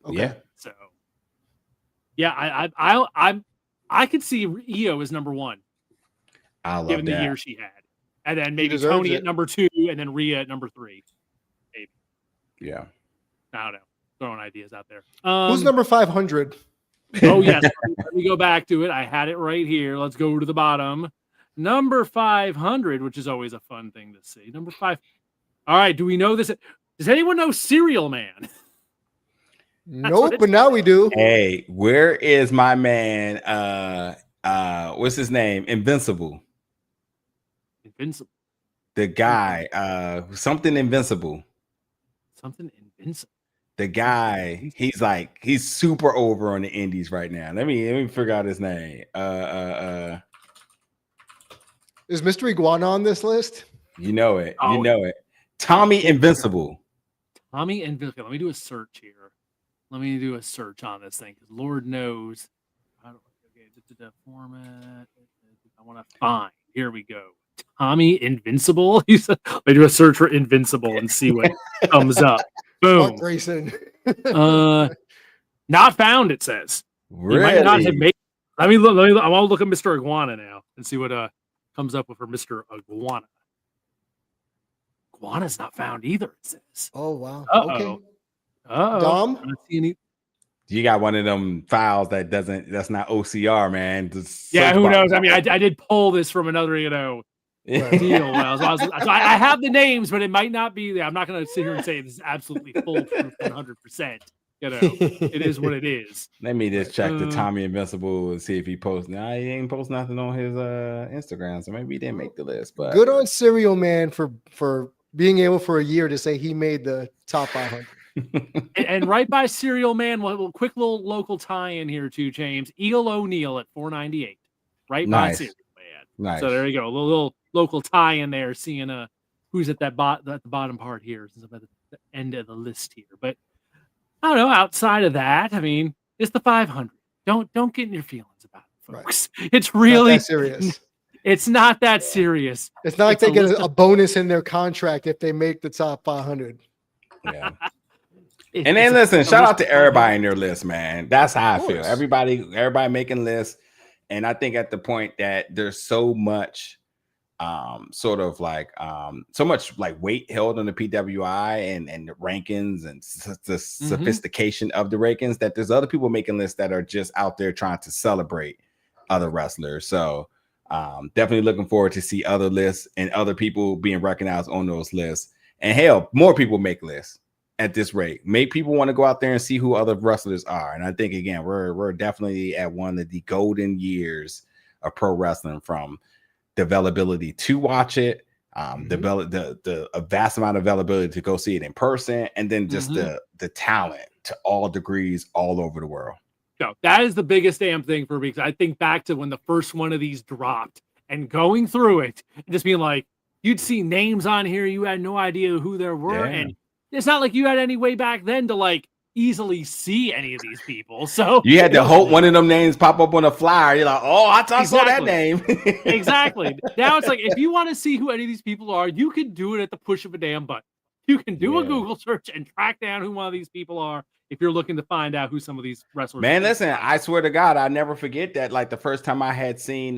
[SPEAKER 4] Okay.
[SPEAKER 2] Yeah.
[SPEAKER 1] So, yeah, I could see EO as number 1.
[SPEAKER 2] I love
[SPEAKER 1] given
[SPEAKER 2] that.
[SPEAKER 1] The year she had, and then maybe Tony at number 2, and then Rhea at number 3. Maybe.
[SPEAKER 2] Yeah.
[SPEAKER 1] I don't know. Throwing ideas out there.
[SPEAKER 4] Who's number 500?
[SPEAKER 1] Oh yes. Let me go back to it. I had it right here. Let's go to the bottom. Number 500, which is always a fun thing to see. Number 5. All right. Do we know this? Does anyone know Serial Man?
[SPEAKER 4] Nope, but now we do.
[SPEAKER 2] Hey, where is my man? What's his name? Invincible. The guy, something Invincible.
[SPEAKER 1] Something Invincible.
[SPEAKER 2] The guy, he's super over on the indies right now. Let me figure out his name.
[SPEAKER 4] Is Mr. Iguana on this list?
[SPEAKER 2] You know it. Tommy Invincible.
[SPEAKER 1] Tommy Invincible. Let me do a search here. Let me do a search on this thing, because Lord knows. The format. I want to find. Here we go. Tommy Invincible. Let me do a search for Invincible and see what comes up. Boom.
[SPEAKER 4] Mark Grayson.
[SPEAKER 1] Not found, it says.
[SPEAKER 2] Really?
[SPEAKER 1] He might not have made. Let me look. I want to look at Mr. Iguana now and see what comes up with for Mr. Iguana. Iguana's not found either, it says.
[SPEAKER 4] Oh wow.
[SPEAKER 1] Uh-oh.
[SPEAKER 4] Okay.
[SPEAKER 1] Dom?
[SPEAKER 4] Dom?
[SPEAKER 2] You got one of them files that's not OCR, man.
[SPEAKER 1] Yeah, who knows? I mean, I did pull this from another, deal. I have the names, but it might not be there. I'm not going to sit here and say this is absolutely foolproof 100%. It is what it is.
[SPEAKER 2] Let me just check the Tommy Invincible and see if he posts. Nah, he ain't post nothing on his Instagram, so maybe he didn't make the list. But
[SPEAKER 4] good on Serial Man for being able for a year to say he made the top 500.
[SPEAKER 1] and right by Serial Man, quick little local tie-in here too, James. Eagle O'Neill at 498, right by Serial Man.
[SPEAKER 2] Nice.
[SPEAKER 1] So there you go, a little local tie-in there. Seeing who's at the bottom part here, since I'm at the end of the list here. But I don't know. Outside of that, I mean, it's the 500. Don't get in your feelings about it, folks. Right. It's really
[SPEAKER 4] not that serious.
[SPEAKER 1] It's not that serious.
[SPEAKER 4] It's not like they get a bonus in their contract if they make the top 500.
[SPEAKER 2] Yeah. And then listen, shout out to everybody in their list, man. That's how I feel. Everybody making lists. And I think at the point that there's so much so much like weight held on the PWI and the rankings and the sophistication of the rankings, that there's other people making lists that are just out there trying to celebrate other wrestlers. So definitely looking forward to see other lists and other people being recognized on those lists. And hell, more people make lists at this rate. Make people want to go out there and see who other wrestlers are. And I think, again, we're definitely at one of the golden years of pro wrestling, from the availability to watch it, the vast amount of availability to go see it in person, and then just the talent to all degrees all over the world.
[SPEAKER 1] No, that is the biggest damn thing for me. Because I think back to when the first one of these dropped and going through it and just being like, you'd see names on here, you had no idea who there were. Yeah. And it's not like you had any way back then to like easily see any of these people. So
[SPEAKER 2] you had to hope one of them names pop up on a flyer. You're like, oh, I saw that name.
[SPEAKER 1] Exactly. Now it's like, if you want to see who any of these people are, you can do it at the push of a damn button. You can do a Google search and track down who one of these people are if you're looking to find out who some of these wrestlers
[SPEAKER 2] Man, listen, I swear to God, I never forget that. Like the first time I had seen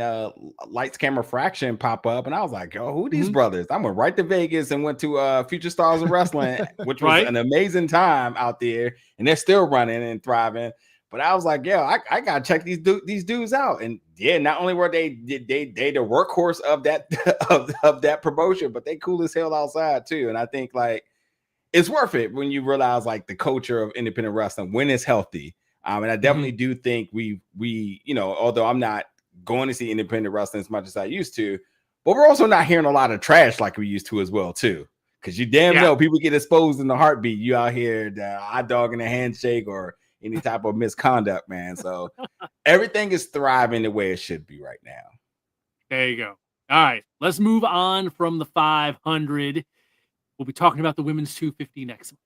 [SPEAKER 2] Lights Camera Fraction pop up, and I was like, yo, who are these brothers? I went right to Vegas and went to Future Stars of Wrestling, which was an amazing time out there, and they're still running and thriving. But I was like, yo, I gotta check these dudes out. And yeah, not only were they the workhorse of that of that promotion, but they cool as hell outside too. And I think like it's worth it when you realize like the culture of independent wrestling when it's healthy. And I definitely do think we although I'm not going to see independent wrestling as much as I used to, but we're also not hearing a lot of trash like we used to as well too. Because you know people get exposed in the heartbeat. You out here the hot dog in a handshake or any type of misconduct, man. So everything is thriving the way it should be right now.
[SPEAKER 1] There you go. All right, let's move on from the 500. We'll be talking about the women's 250 next month.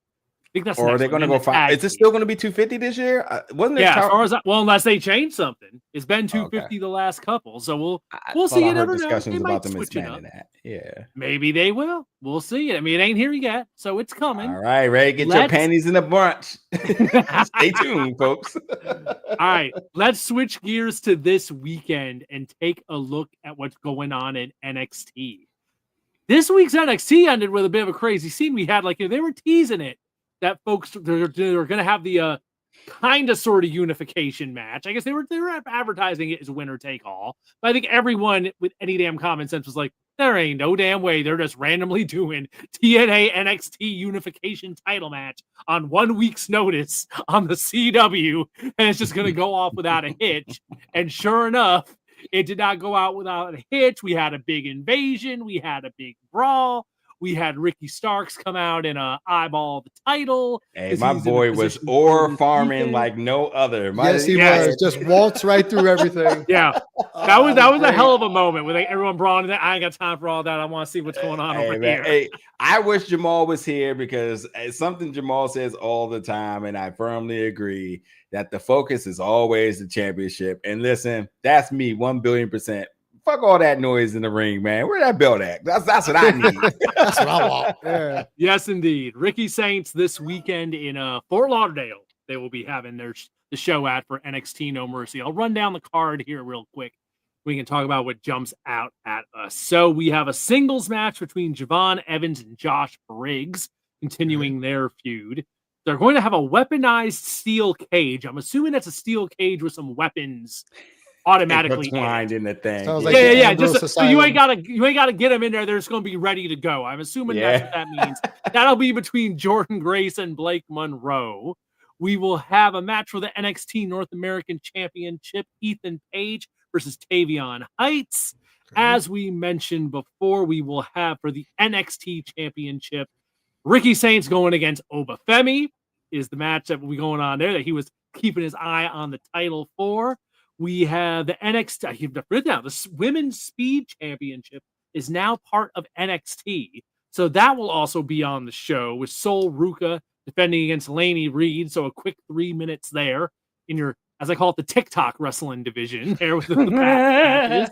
[SPEAKER 1] I think that's.
[SPEAKER 2] Or are they going to go 5? Is it still going to be 250 this year? Wasn't it?
[SPEAKER 1] Yeah, as far as unless they change something, it's been 250 the last couple. So we'll see. You never know.
[SPEAKER 2] Discussions about them expanding that. Yeah,
[SPEAKER 1] maybe they will. We'll see it. I mean, it ain't here yet, so it's coming.
[SPEAKER 2] All right, Ray, get your panties in a bunch. Stay tuned, folks.
[SPEAKER 1] All right, let's switch gears to this weekend and take a look at what's going on in NXT. This week's NXT ended with a bit of a crazy scene. We had they were teasing it that folks they're going to have the kind of sort of unification match. I guess they were advertising it as winner take all. But I think everyone with any damn common sense was like, there ain't no damn way they're just randomly doing TNA NXT unification title match on 1 week's notice on the CW, and it's just going to go off without a hitch. And sure enough, it did not go out without a hitch. We had a big invasion. We had a big brawl. We had Ricky Starks come out and eyeball the title.
[SPEAKER 2] Hey, my boy was ore farming like no other.
[SPEAKER 4] Yes, he was. Just waltz right through everything.
[SPEAKER 1] Yeah. That was a hell of a moment with everyone brawling. I ain't got time for all that. I want to see what's going on over here.
[SPEAKER 2] Hey, I wish Jamal was here because it's something Jamal says all the time, and I firmly agree that the focus is always the championship. And listen, that's me 1 billion%. fuck all that noise in the ring, man. Where that belt at? That's what I need.
[SPEAKER 4] That's what I want. Yeah.
[SPEAKER 1] Yes, indeed. Ricky Saints this weekend in Fort Lauderdale. They will be having the show at for NXT No Mercy. I'll run down the card here real quick. We can talk about what jumps out at us. So we have a singles match between Javon Evans and Josh Briggs, continuing their feud. They're going to have a weaponized steel cage. I'm assuming that's a steel cage with some weapons automatically
[SPEAKER 2] intertwined in the thing.
[SPEAKER 4] Sounds
[SPEAKER 1] yeah,
[SPEAKER 4] like
[SPEAKER 1] yeah.
[SPEAKER 4] Ambrose
[SPEAKER 1] Just so you ain't
[SPEAKER 4] Asylum.
[SPEAKER 1] gotta get them in there. They're just gonna be ready to go. I'm assuming that's what that means. That'll be between Jordan Grace and Blake Monroe. We will have a match for the NXT North American Championship. Ethan Page versus Tavion Heights. As we mentioned before, we will have for the NXT Championship, Ricky Saints going against Obafemi is the match that will be going on there that he was keeping his eye on the title for. We have the NXT, the Women's Speed Championship is now part of NXT. So that will also be on the show with Sol Ruka defending against Lainey Reed. So a quick 3 minutes there in your, as I call it, the TikTok wrestling division there with the matches.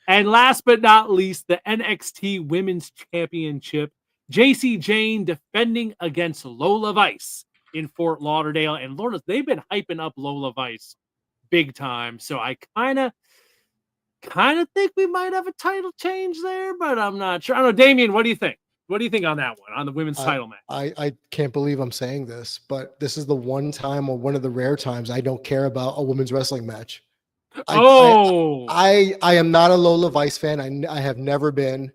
[SPEAKER 1] And last but not least, the NXT Women's Championship. JC Jane defending against Lola Vice in Fort Lauderdale. And Lord, they've been hyping up Lola Vice big time. So I kind of think we might have a title change there, but I'm not sure. I don't know, Damien, what do you think? What do you think on that one, on the women's title match?
[SPEAKER 4] I can't believe I'm saying this, but this is the one time or one of the rare times I don't care about a women's wrestling match. I am not a Lola Vice fan. I have never been.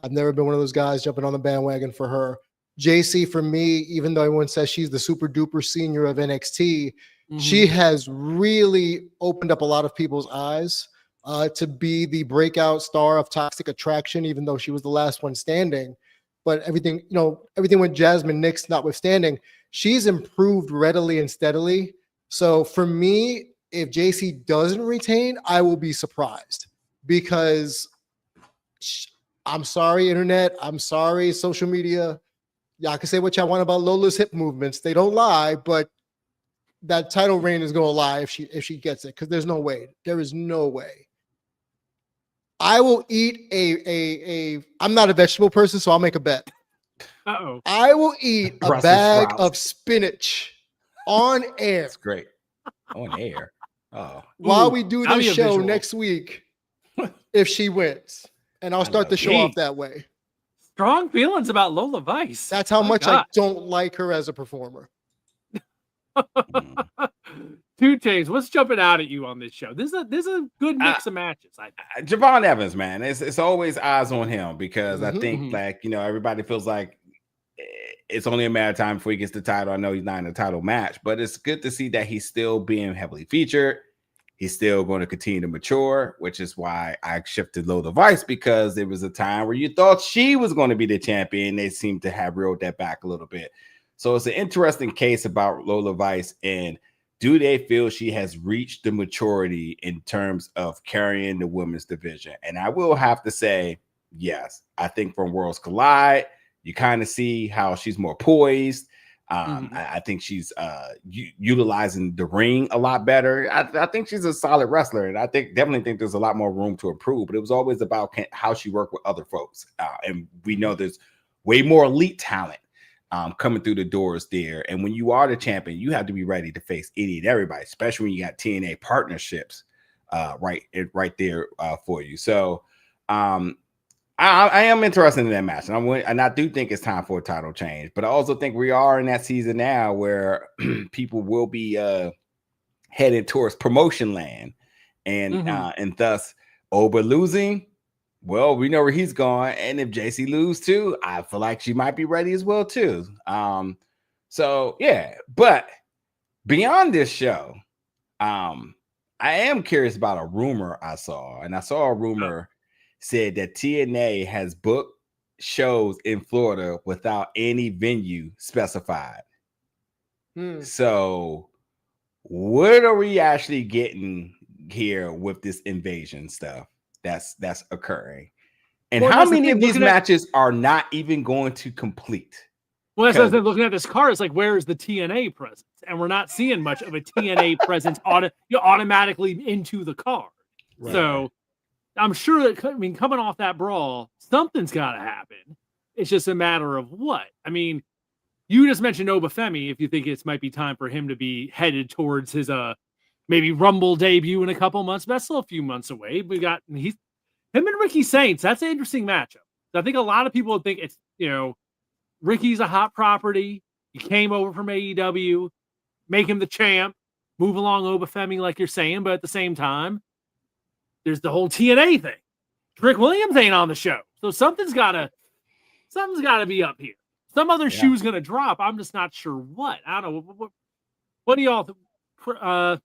[SPEAKER 4] I've never been one of those guys jumping on the bandwagon for her. JC, for me, even though everyone says she's the super duper senior of NXT, she has really opened up a lot of people's eyes to be the breakout star of Toxic Attraction, even though she was the last one standing. But everything with Jasmine Nix notwithstanding, she's improved readily and steadily. So for me, if JC doesn't retain, I will be surprised because I'm sorry, internet. I'm sorry, social media. Y'all can say what y'all want about Lola's hip movements. They don't lie, but that title reign is going to lie if she gets it, because there's no way. There is no way. I will eat I'm not a vegetable person, so I'll make a bet. I will eat a bag of spinach on air.
[SPEAKER 2] That's great. On air. Oh.
[SPEAKER 4] While we do this show next week, if she wins. And I'll start the show off that way.
[SPEAKER 1] Strong feelings about Lola Vice.
[SPEAKER 4] That's how much I don't like her as a performer.
[SPEAKER 1] Two James, what's jumping out at you on this show? This is a good mix of matches.
[SPEAKER 2] Javon Evans, man, it's always eyes on him because I think everybody feels like it's only a matter of time before he gets the title. I know he's not in a title match, but it's good to see that he's still being heavily featured. He's still going to continue to mature, which is why I shifted Lola Vice, because there was a time where you thought she was going to be the champion. They seem to have reeled that back a little bit. So it's an interesting case about Lola Vice, and do they feel she has reached the maturity in terms of carrying the women's division? And I will have to say, yes. I think from Worlds Collide, you kind of see how she's more poised. I think she's utilizing the ring a lot better. I think she's a solid wrestler, and I definitely think there's a lot more room to improve. But it was always about how she worked with other folks, and we know there's way more elite talent coming through the doors there. And when you are the champion, you have to be ready to face any and everybody, especially when you got TNA partnerships right there for you. So I am interested in that match, and I do think it's time for a title change. But I also think we are in that season now where people will be headed towards promotion land, and thus Oba losing. Well, we know where he's going, and if JC lose too, I feel like she might be ready as well too. So yeah, but beyond this show, I am curious about a rumor I saw, and I saw a rumor said that TNA has booked shows in Florida without any venue specified. So what are we actually getting here with this invasion stuff that's occurring? And how many of these matches are not even going to complete?
[SPEAKER 1] Well, as I was looking at this card, it's like, where is the TNA presence? And we're not seeing much of a TNA presence automatically into the card. Right. So I'm sure that, I mean, coming off that brawl, something's got to happen. It's just a matter of what. I mean, you just mentioned Obafemi. If you think it might be time for him to be headed towards his maybe Rumble debut in a couple months, but that's still a few months away. We got him and Ricky Saints. That's an interesting matchup. I think a lot of people would think it's, you know, Ricky's a hot property. He came over from AEW, make him the champ, move along Obafemi like you're saying, but at the same time, there's the whole TNA thing. Trick Williams ain't on the show, so something's gotta be up here. Some other shoe's gonna drop. I'm just not sure what. I don't know. What do y'all,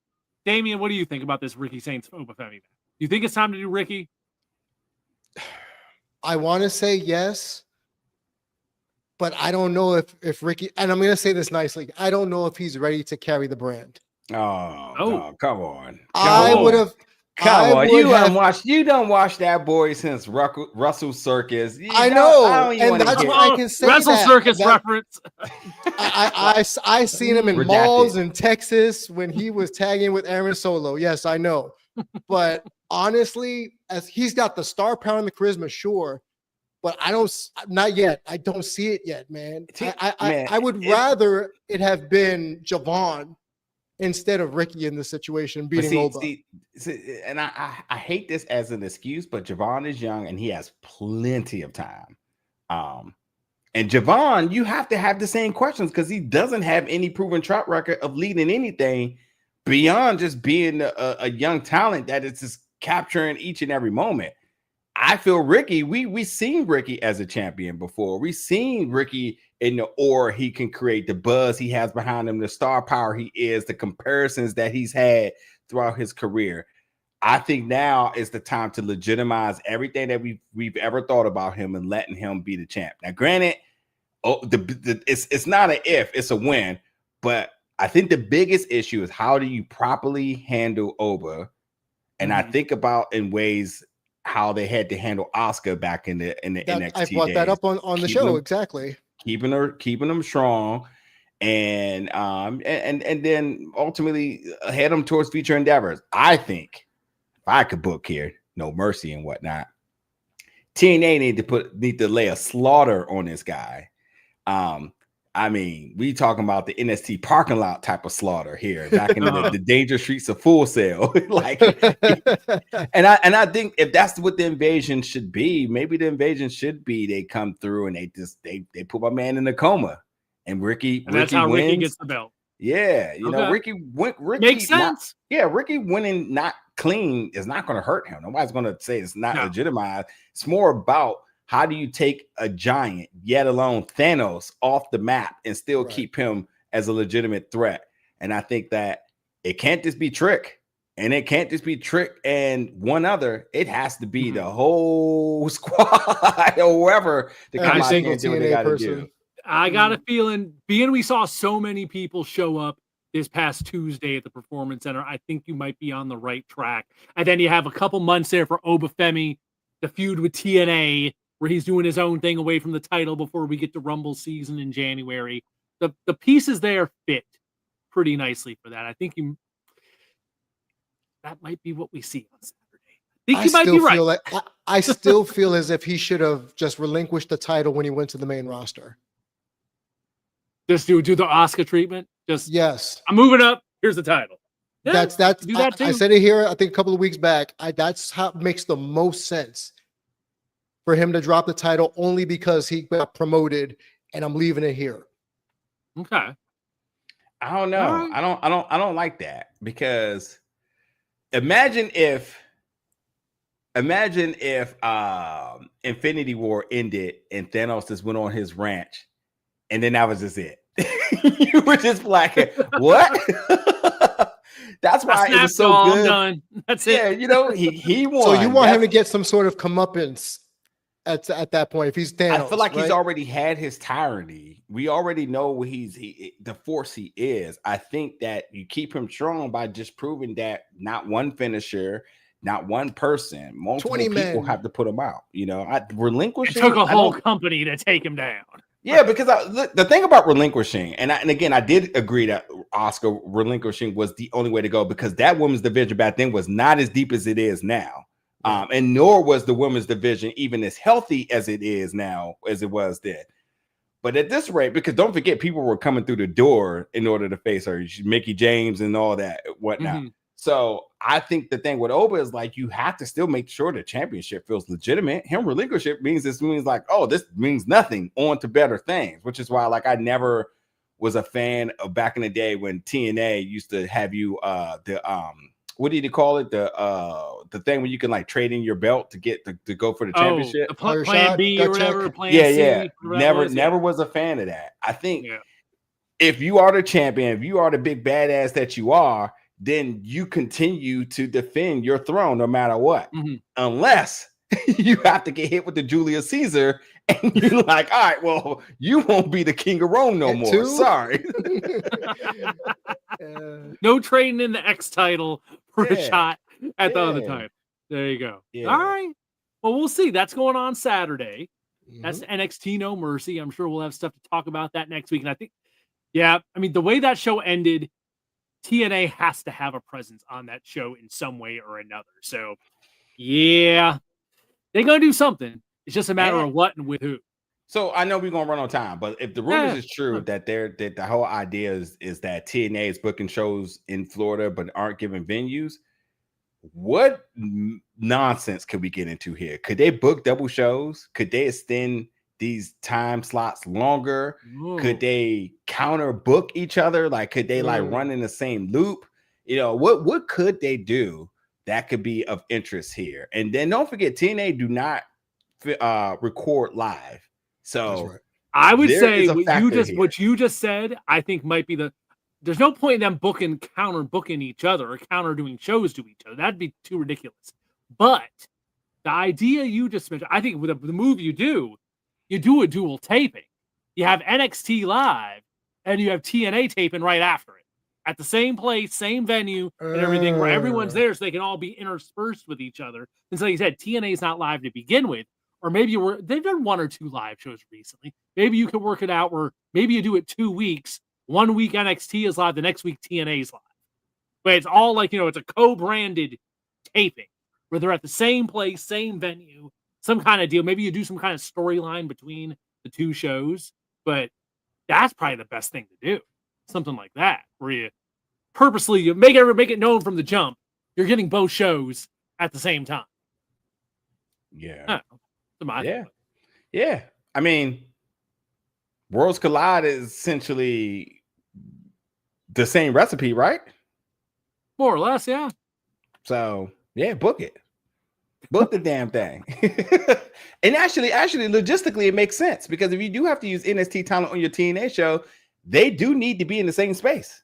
[SPEAKER 1] Damian? What do you think about this Ricky Saints Obafemi? Do you think it's time to do Ricky?
[SPEAKER 4] I want to say yes, but I don't know if Ricky. And I'm going to say this nicely. I don't know if he's ready to carry the brand.
[SPEAKER 2] Oh, no, come on.
[SPEAKER 4] I would have.
[SPEAKER 2] Come on, you don't watch that boy since Russell Circus.
[SPEAKER 4] I know, and that's why I can say
[SPEAKER 1] Russell Circus reference.
[SPEAKER 4] I seen him in malls in Texas when he was tagging with Aaron Solo. Yes, I know, but honestly, as he's got the star power and the charisma, sure, but not yet. I don't see it yet, man. I would rather it have been Javon instead of Ricky in this situation beating Oba.
[SPEAKER 2] And I hate this as an excuse, but Javon is young and he has plenty of time. And Javon, you have to have the same questions because he doesn't have any proven track record of leading anything beyond just being a young talent that is just capturing each and every moment. I feel Ricky, we've seen Ricky as a champion before. We've seen Ricky in the aura he can create, the buzz he has behind him, the star power he is, the comparisons that he's had throughout his career. I think now is the time to legitimize everything that we've ever thought about him and letting him be the champ. Now, granted, it's not an if, it's a when, but I think the biggest issue is how do you properly handle Oba? And I think about in ways how they had to handle Oscar back in the NXT
[SPEAKER 4] I brought that up on the show, exactly.
[SPEAKER 2] Keeping them strong, and then ultimately head them towards future endeavors. I think if I could book here, No Mercy and whatnot, TNA need to lay a slaughter on this guy. I mean, we talking about the NXT parking lot type of slaughter here, back in the dangerous streets of Full Sail. Like, and I think if that's what the invasion should be, maybe the invasion should be they come through and they put my man in a coma, and Ricky
[SPEAKER 1] that's how
[SPEAKER 2] wins.
[SPEAKER 1] Ricky gets the belt.
[SPEAKER 2] Yeah, you know, Ricky
[SPEAKER 1] makes sense.
[SPEAKER 2] Ricky winning not clean is not going to hurt him. Nobody's going to say it's not legitimized. It's more about how do you take a giant, yet alone Thanos, off the map and still keep him as a legitimate threat? And I think that it can't just be Trick, and it can't just be Trick and one other. It has to be the whole squad or whoever to come out and do what they got to do.
[SPEAKER 1] I got a feeling, being we saw so many people show up this past Tuesday at the Performance Center, I think you might be on the right track. And then you have a couple months there for Obafemi, the feud with TNA, where he's doing his own thing away from the title before we get to Rumble season in January. The pieces there fit pretty nicely for that. I think that might be what we see on Saturday. I think you might be right.
[SPEAKER 4] I still feel as if he should have just relinquished the title when he went to the main roster.
[SPEAKER 1] Just do the Oscar treatment.
[SPEAKER 4] Yes.
[SPEAKER 1] I'm moving up. Here's the title. Yeah,
[SPEAKER 4] that's
[SPEAKER 1] do that too.
[SPEAKER 4] I said it here, I think a couple of weeks back. That's how it makes the most sense for him to drop the title, only because he got promoted, and I'm leaving it here.
[SPEAKER 1] Okay.
[SPEAKER 2] I don't know. Right. I don't like that, because imagine if Infinity War ended and Thanos just went on his ranch, and then that was just it. You were just like, what? That's why it was so good.
[SPEAKER 1] Done. That's it.
[SPEAKER 2] Yeah, you know, he won.
[SPEAKER 4] So you want him to get some sort of comeuppance at that point if he's Thanos.
[SPEAKER 2] I feel like he's already had his tyranny. We already know what the force he is. I think that you keep him strong by just proving that not one finisher, not one person, multiple people have to put him out. You know, relinquishing.
[SPEAKER 1] It took a whole company to take him down.
[SPEAKER 2] Yeah, because the thing about relinquishing, and again, I did agree that Oscar relinquishing was the only way to go, because that women's division back then was not as deep as it is now. And nor was the women's division even as healthy as it is now as it was then. But at this rate, because don't forget, people were coming through the door in order to face her, Mickey James and all that, whatnot. So I think the thing with Oba is like, you have to still make sure the championship feels legitimate. Him relinquishing means like, oh, this means nothing, on to better things, which is why like I never was a fan of back in the day when TNA used to have you what did you call it? The thing where you can like trade in your belt to get to go for the championship.
[SPEAKER 1] Plan B or whatever. Plan C.
[SPEAKER 2] Never was a fan of that. I think if you are the champion, if you are the big badass that you are, then you continue to defend your throne no matter what, unless you have to get hit with the Julius Caesar and you're like, all right, well, you won't be the king of Rome no more. Sorry.
[SPEAKER 1] No trading in the X title for a shot at the other time. There you go. All right. Well, we'll see. That's going on Saturday. That's NXT No Mercy. I'm sure we'll have stuff to talk about that next week. And I think, I mean, the way that show ended, TNA has to have a presence on that show in some way or another. So, they're going to do something. It's just a matter of what and with who.
[SPEAKER 2] So I know we're going to run on time, but if the rumors is true that the whole idea is that TNA is booking shows in Florida but aren't giving venues, what nonsense could we get into here? Could they book double shows? Could they extend these time slots longer? Could they counter book each other? Like, could they like run in the same loop? You know, what could they do that could be of interest here? And then don't forget, TNA do not record live. So
[SPEAKER 1] I would say what you just said, I think might be there's no point in them counter booking each other or counter doing shows to each other. That'd be too ridiculous. But the idea you just mentioned, I think with the move you do a dual taping. You have NXT live and you have TNA taping right after it at the same place, same venue, and everything where everyone's there so they can all be interspersed with each other. And so like you said, TNA is not live to begin with, or maybe they've done 1 or 2 live shows recently. Maybe you can work it out where maybe you do it 2 weeks. 1 week NXT is live, the next week TNA is live. But it's all like, it's a co-branded taping where they're at the same place, same venue, some kind of deal. Maybe you do some kind of storyline between the 2 shows, but that's probably the best thing to do. Something like that, where you purposely make it known from the jump you're getting both shows at the same time.
[SPEAKER 2] Yeah. I mean, Worlds Collide is essentially the same recipe, right?
[SPEAKER 1] More or less, yeah.
[SPEAKER 2] So book it. Book the damn thing. And actually, logistically, it makes sense because if you do have to use NXT talent on your TNA show, they do need to be in the same space.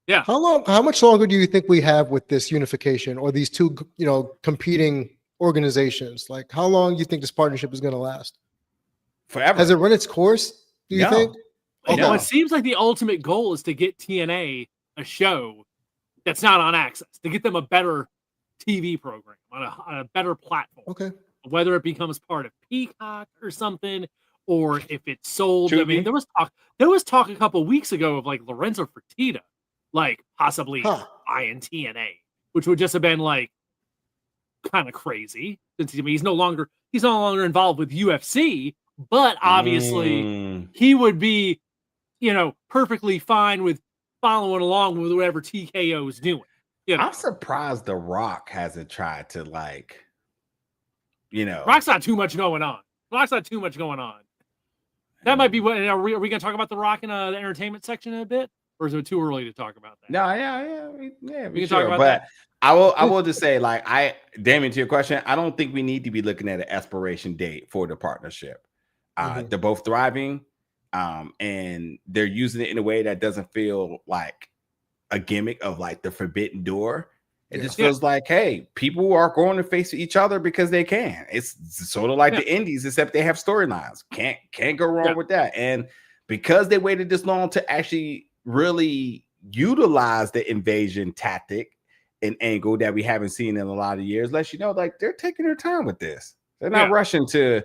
[SPEAKER 1] Yeah.
[SPEAKER 4] How much longer do you think we have with this unification or these 2, competing organizations? Like, how long do you think this partnership is going to last?
[SPEAKER 2] Forever.
[SPEAKER 4] Has it run its course? Do you think?
[SPEAKER 1] No, it seems like the ultimate goal is to get TNA a show that's not on Access, to get them a better TV program on a better platform.
[SPEAKER 4] Okay.
[SPEAKER 1] Whether it becomes part of Peacock or something, or if it's sold.
[SPEAKER 2] Tubi.
[SPEAKER 1] I mean, there was talk a couple of weeks ago of like Lorenzo Fertitta, like possibly buying TNA, which would just have been like kind of crazy since he's no longer involved with UFC, but obviously he would be, perfectly fine with following along with whatever TKO is doing.
[SPEAKER 2] I'm surprised The Rock hasn't tried to
[SPEAKER 1] Rock's not too much going on. That might be what. Are we going to talk about The Rock in the entertainment section in a bit, or is it too early to talk about that?
[SPEAKER 2] No,
[SPEAKER 1] we can talk about
[SPEAKER 2] but
[SPEAKER 1] that.
[SPEAKER 2] I will just say, Damien, to your question, I don't think we need to be looking at an expiration date for the partnership. They're both thriving, and they're using it in a way that doesn't feel like a gimmick of like the forbidden door. It just feels like, hey, people are going to face each other because they can. It's sort of like the indies, except they have storylines. Can't go wrong with that. And because they waited this long to actually really utilize the invasion tactic and angle that we haven't seen in a lot of years, lets you know, like, they're taking their time with this. They're not rushing to.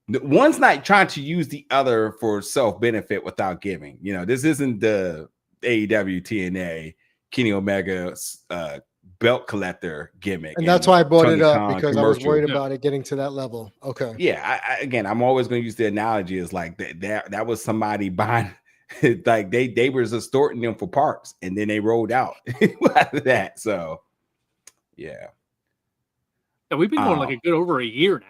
[SPEAKER 2] One's not trying to use the other for self-benefit without giving. This isn't the AEW TNA Kenny Omega belt collector gimmick.
[SPEAKER 4] And that's why I brought
[SPEAKER 2] Tony
[SPEAKER 4] it up,
[SPEAKER 2] Khan
[SPEAKER 4] because I was
[SPEAKER 2] commercial.
[SPEAKER 4] worried about it getting to that level. Okay.
[SPEAKER 2] Yeah, again, I'm always going to use the analogy as like that was somebody buying, like they were extorting them for parts, and then they rolled out after that. So, yeah.
[SPEAKER 1] Yeah, we've been going like a good over a year now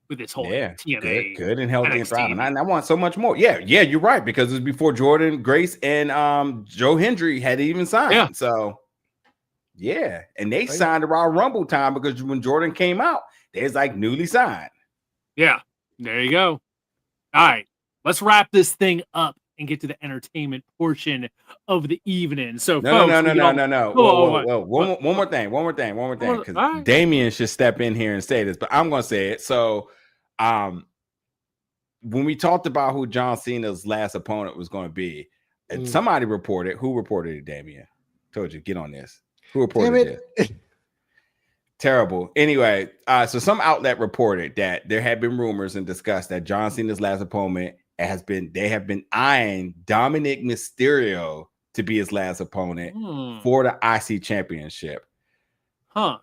[SPEAKER 1] with this whole TNA
[SPEAKER 2] good and healthy
[SPEAKER 1] NXT.
[SPEAKER 2] and thriving. And I want so much more. Yeah, you're right, because it was before Jordan Grace and Joe Hendry had even signed.
[SPEAKER 1] Yeah.
[SPEAKER 2] So, yeah, and they signed around Rumble time, because when Jordan came out, they was like newly signed.
[SPEAKER 1] Yeah, there you go. All right, let's wrap this thing up and get to the entertainment portion of the evening. So,
[SPEAKER 2] No.
[SPEAKER 1] Whoa.
[SPEAKER 2] One more thing. Because Damien should step in here and say this, but I'm going to say it. So, when we talked about who John Cena's last opponent was going to be, and somebody reported. Who reported it, Damien? Told you, get on this. Who reported it? Terrible. Anyway, so some outlet reported that there had been rumors and discussed that John Cena's last opponent they have been eyeing Dominic Mysterio to be his last opponent for the IC championship.
[SPEAKER 1] Huh.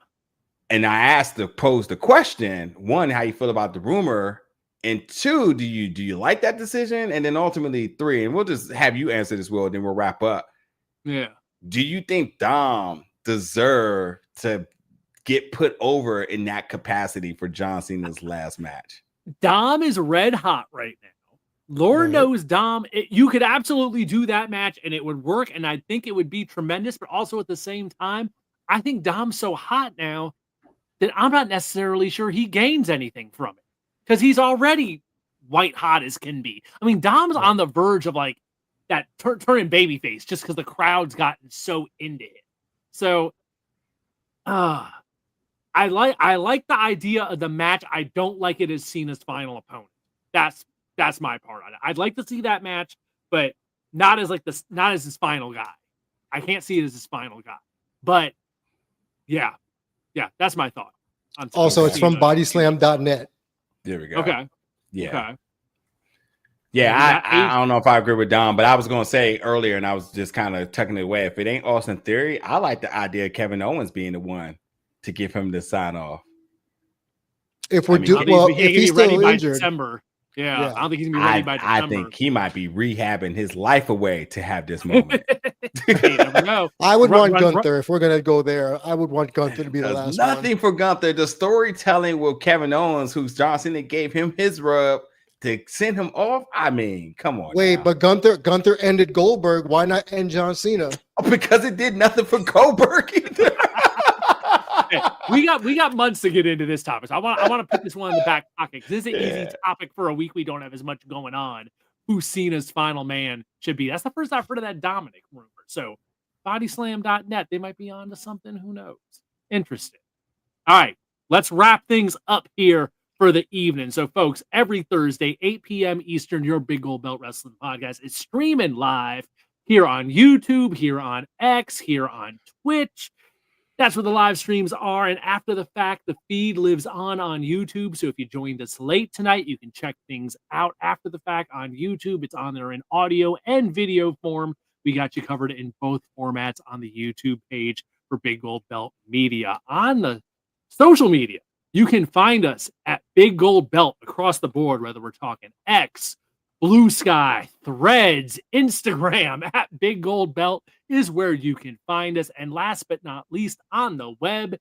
[SPEAKER 2] And I asked to pose the question, one, how you feel about the rumor, and two, do you like that decision? And then ultimately, three, and we'll just have you answer this, Will, then we'll wrap up.
[SPEAKER 1] Yeah.
[SPEAKER 2] Do you think Dom deserved to get put over in that capacity for John Cena's last match?
[SPEAKER 1] Dom is red hot right now. Lord knows Dom, you could absolutely do that match and it would work, and I think it would be tremendous, but also at the same time, I think Dom's so hot now that I'm not necessarily sure he gains anything from it, because he's already white hot as can be. I mean, Dom's on the verge of like that turning babyface just because the crowd's gotten so into it. So I like the idea of the match. I don't like it as Cena's final opponent. That's my part on it. I'd like to see that match, but not as his final guy. I can't see it as his final guy. But yeah, that's my thought.
[SPEAKER 4] Also, it's from bodyslam.net.
[SPEAKER 2] There we go.
[SPEAKER 1] Okay.
[SPEAKER 2] Yeah.
[SPEAKER 1] Okay.
[SPEAKER 2] Yeah, I don't know if I agree with Dom, but I was going to say earlier, and I was just kind of tucking it away. If it ain't Austin Theory, I like the idea of Kevin Owens being the one to give him the sign off.
[SPEAKER 4] If he's still injured.
[SPEAKER 1] December. Yeah, I don't think he's gonna be ready by December.
[SPEAKER 2] I think he might be rehabbing his life away to have this moment.
[SPEAKER 1] You never know.
[SPEAKER 4] I would want Gunther if we're gonna go there. I would want Gunther to be the last.
[SPEAKER 2] Nothing for Gunther. The storytelling with Kevin Owens, who's John Cena gave him his rub to send him off. I mean, come on.
[SPEAKER 4] Wait, but Gunther ended Goldberg. Why not end John Cena?
[SPEAKER 2] Because it did nothing for Goldberg either.
[SPEAKER 1] We got months to get into this topic. So I want to put this one in the back pocket, because this is an easy topic for a week we don't have as much going on. Who Cena's final man should be. That's the first I've heard of that Dominic rumor. So bodyslam.net, they might be on to something. Who knows? Interesting. All right, let's wrap things up here for the evening. So folks, every Thursday, 8 p.m. Eastern, your Big Gold Belt Wrestling Podcast is streaming live here on YouTube, here on X, here on Twitch. That's where the live streams are. And after the fact, the feed lives on YouTube. So if you joined us late tonight, you can check things out after the fact on YouTube. It's on there in audio and video form. We got you covered in both formats on the YouTube page for Big Gold Belt Media. On the social media, you can find us at Big Gold Belt across the board, whether we're talking X, Blue Sky, Threads, Instagram, at Big Gold Belt is where you can find us. And last but not least, on the web,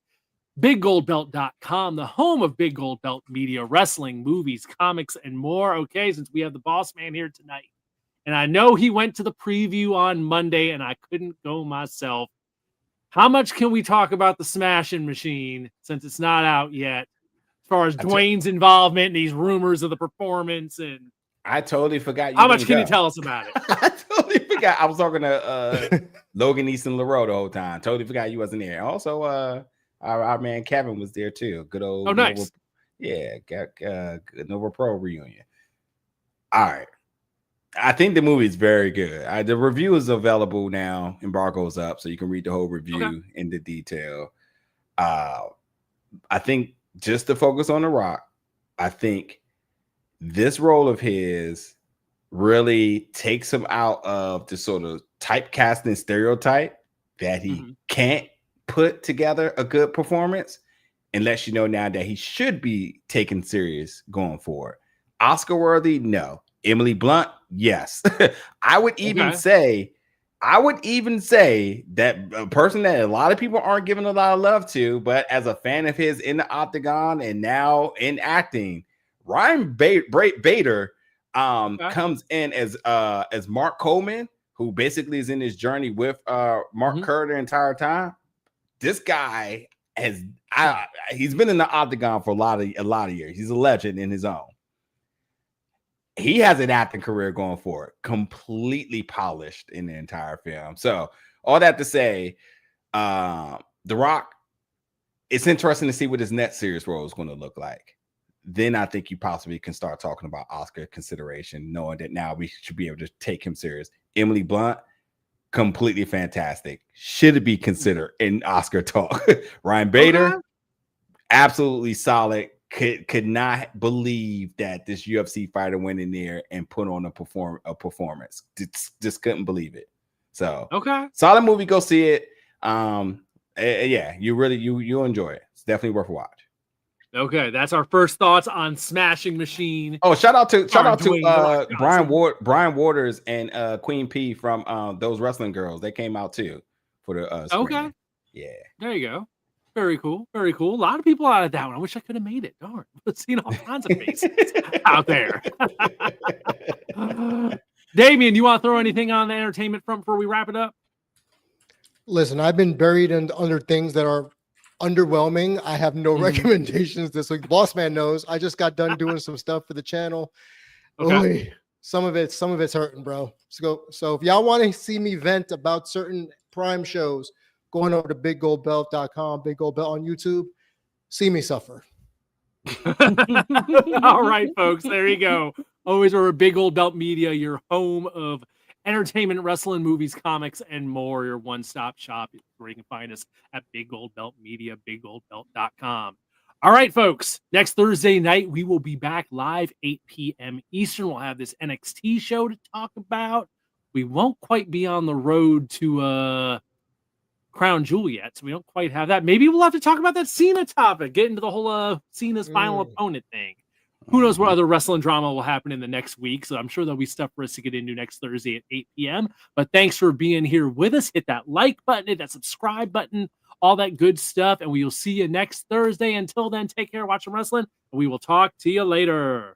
[SPEAKER 1] BigGoldBelt.com, the home of Big Gold Belt Media, wrestling, movies, comics, and more. Okay, since we have the boss man here tonight, and I know he went to the preview on Monday, and I couldn't go myself. How much can we talk about the Smashing Machine since it's not out yet, as far as Dwayne's involvement and these rumors of the performance? And
[SPEAKER 2] I totally forgot.
[SPEAKER 1] How much can you tell us about it?
[SPEAKER 2] I totally forgot. I was talking to Logan Easton LaRoe the whole time. Totally forgot you wasn't there. Also, our man Kevin was there too. Good old.
[SPEAKER 1] Oh, nice.
[SPEAKER 2] Good Nova Pro reunion. All right. I think the movie is very good. The review is available now. Embargo's up, so you can read the whole review in the detail. I think just to focus on The Rock, I think this role of his really takes him out of the sort of typecasting stereotype that he can't put together a good performance and lets you know now that he should be taken serious going forward. Oscar worthy, no. Emily Blunt, yes. I would even say that a person that a lot of people aren't giving a lot of love to, but as a fan of his in the octagon and now in acting, Ryan Bader comes in as Mark Coleman, who basically is in his journey with Mark Kerr the entire time. This guy he's been in the octagon for a lot of years. He's a legend in his own. He has an acting career going forward, completely polished in the entire film. So all that to say, The Rock, it's interesting to see what his next series role is going to look like. Then I think you possibly can start talking about Oscar consideration, knowing that now we should be able to take him serious. Emily Blunt, completely fantastic. Should be considered in Oscar talk. Ryan Bader, absolutely solid. Could not believe that this UFC fighter went in there and put on a performance. Just couldn't believe it. So solid movie. Go see it. Yeah, you'll enjoy it. It's definitely worth a watch.
[SPEAKER 1] Okay, that's our first thoughts on Smashing Machine.
[SPEAKER 2] Oh, shout out to Brian Waters and Queen P from Those Wrestling Girls. They came out too for the screening. Yeah. There
[SPEAKER 1] you go. Very cool. Very cool. A lot of people out of that one. I wish I could have made it. Darn. I've seen all kinds of faces out there. Damien, you want to throw anything on the entertainment front before we wrap it up?
[SPEAKER 4] Listen, I've been buried under things that are underwhelming. I have no recommendations this week. Boss Man knows. I just got done doing some stuff for the channel. Oy, some of it's hurting, bro. So if y'all want to see me vent about certain Prime shows, going over to biggoldbelt.com, Big Gold Belt on YouTube, see me suffer.
[SPEAKER 1] All right, folks, there you go. Always over Big Old Belt Media, your home of entertainment, wrestling, movies, comics, and more. Your one-stop shop where you can find us at Big Gold Belt Media, biggoldbelt.com. All right, folks, next Thursday night, we will be back live 8 p.m. Eastern. We'll have this NXT show to talk about. We won't quite be on the road to Crown Jewel yet, so we don't quite have that. Maybe we'll have to talk about that Cena topic, get into the whole Cena's final opponent thing. Who knows what other wrestling drama will happen in the next week, so I'm sure there'll be stuff for us to get into next Thursday at 8 p.m. But thanks for being here with us. Hit that like button, hit that subscribe button, all that good stuff, and we will see you next Thursday. Until then, take care, watch some wrestling, and we will talk to you later.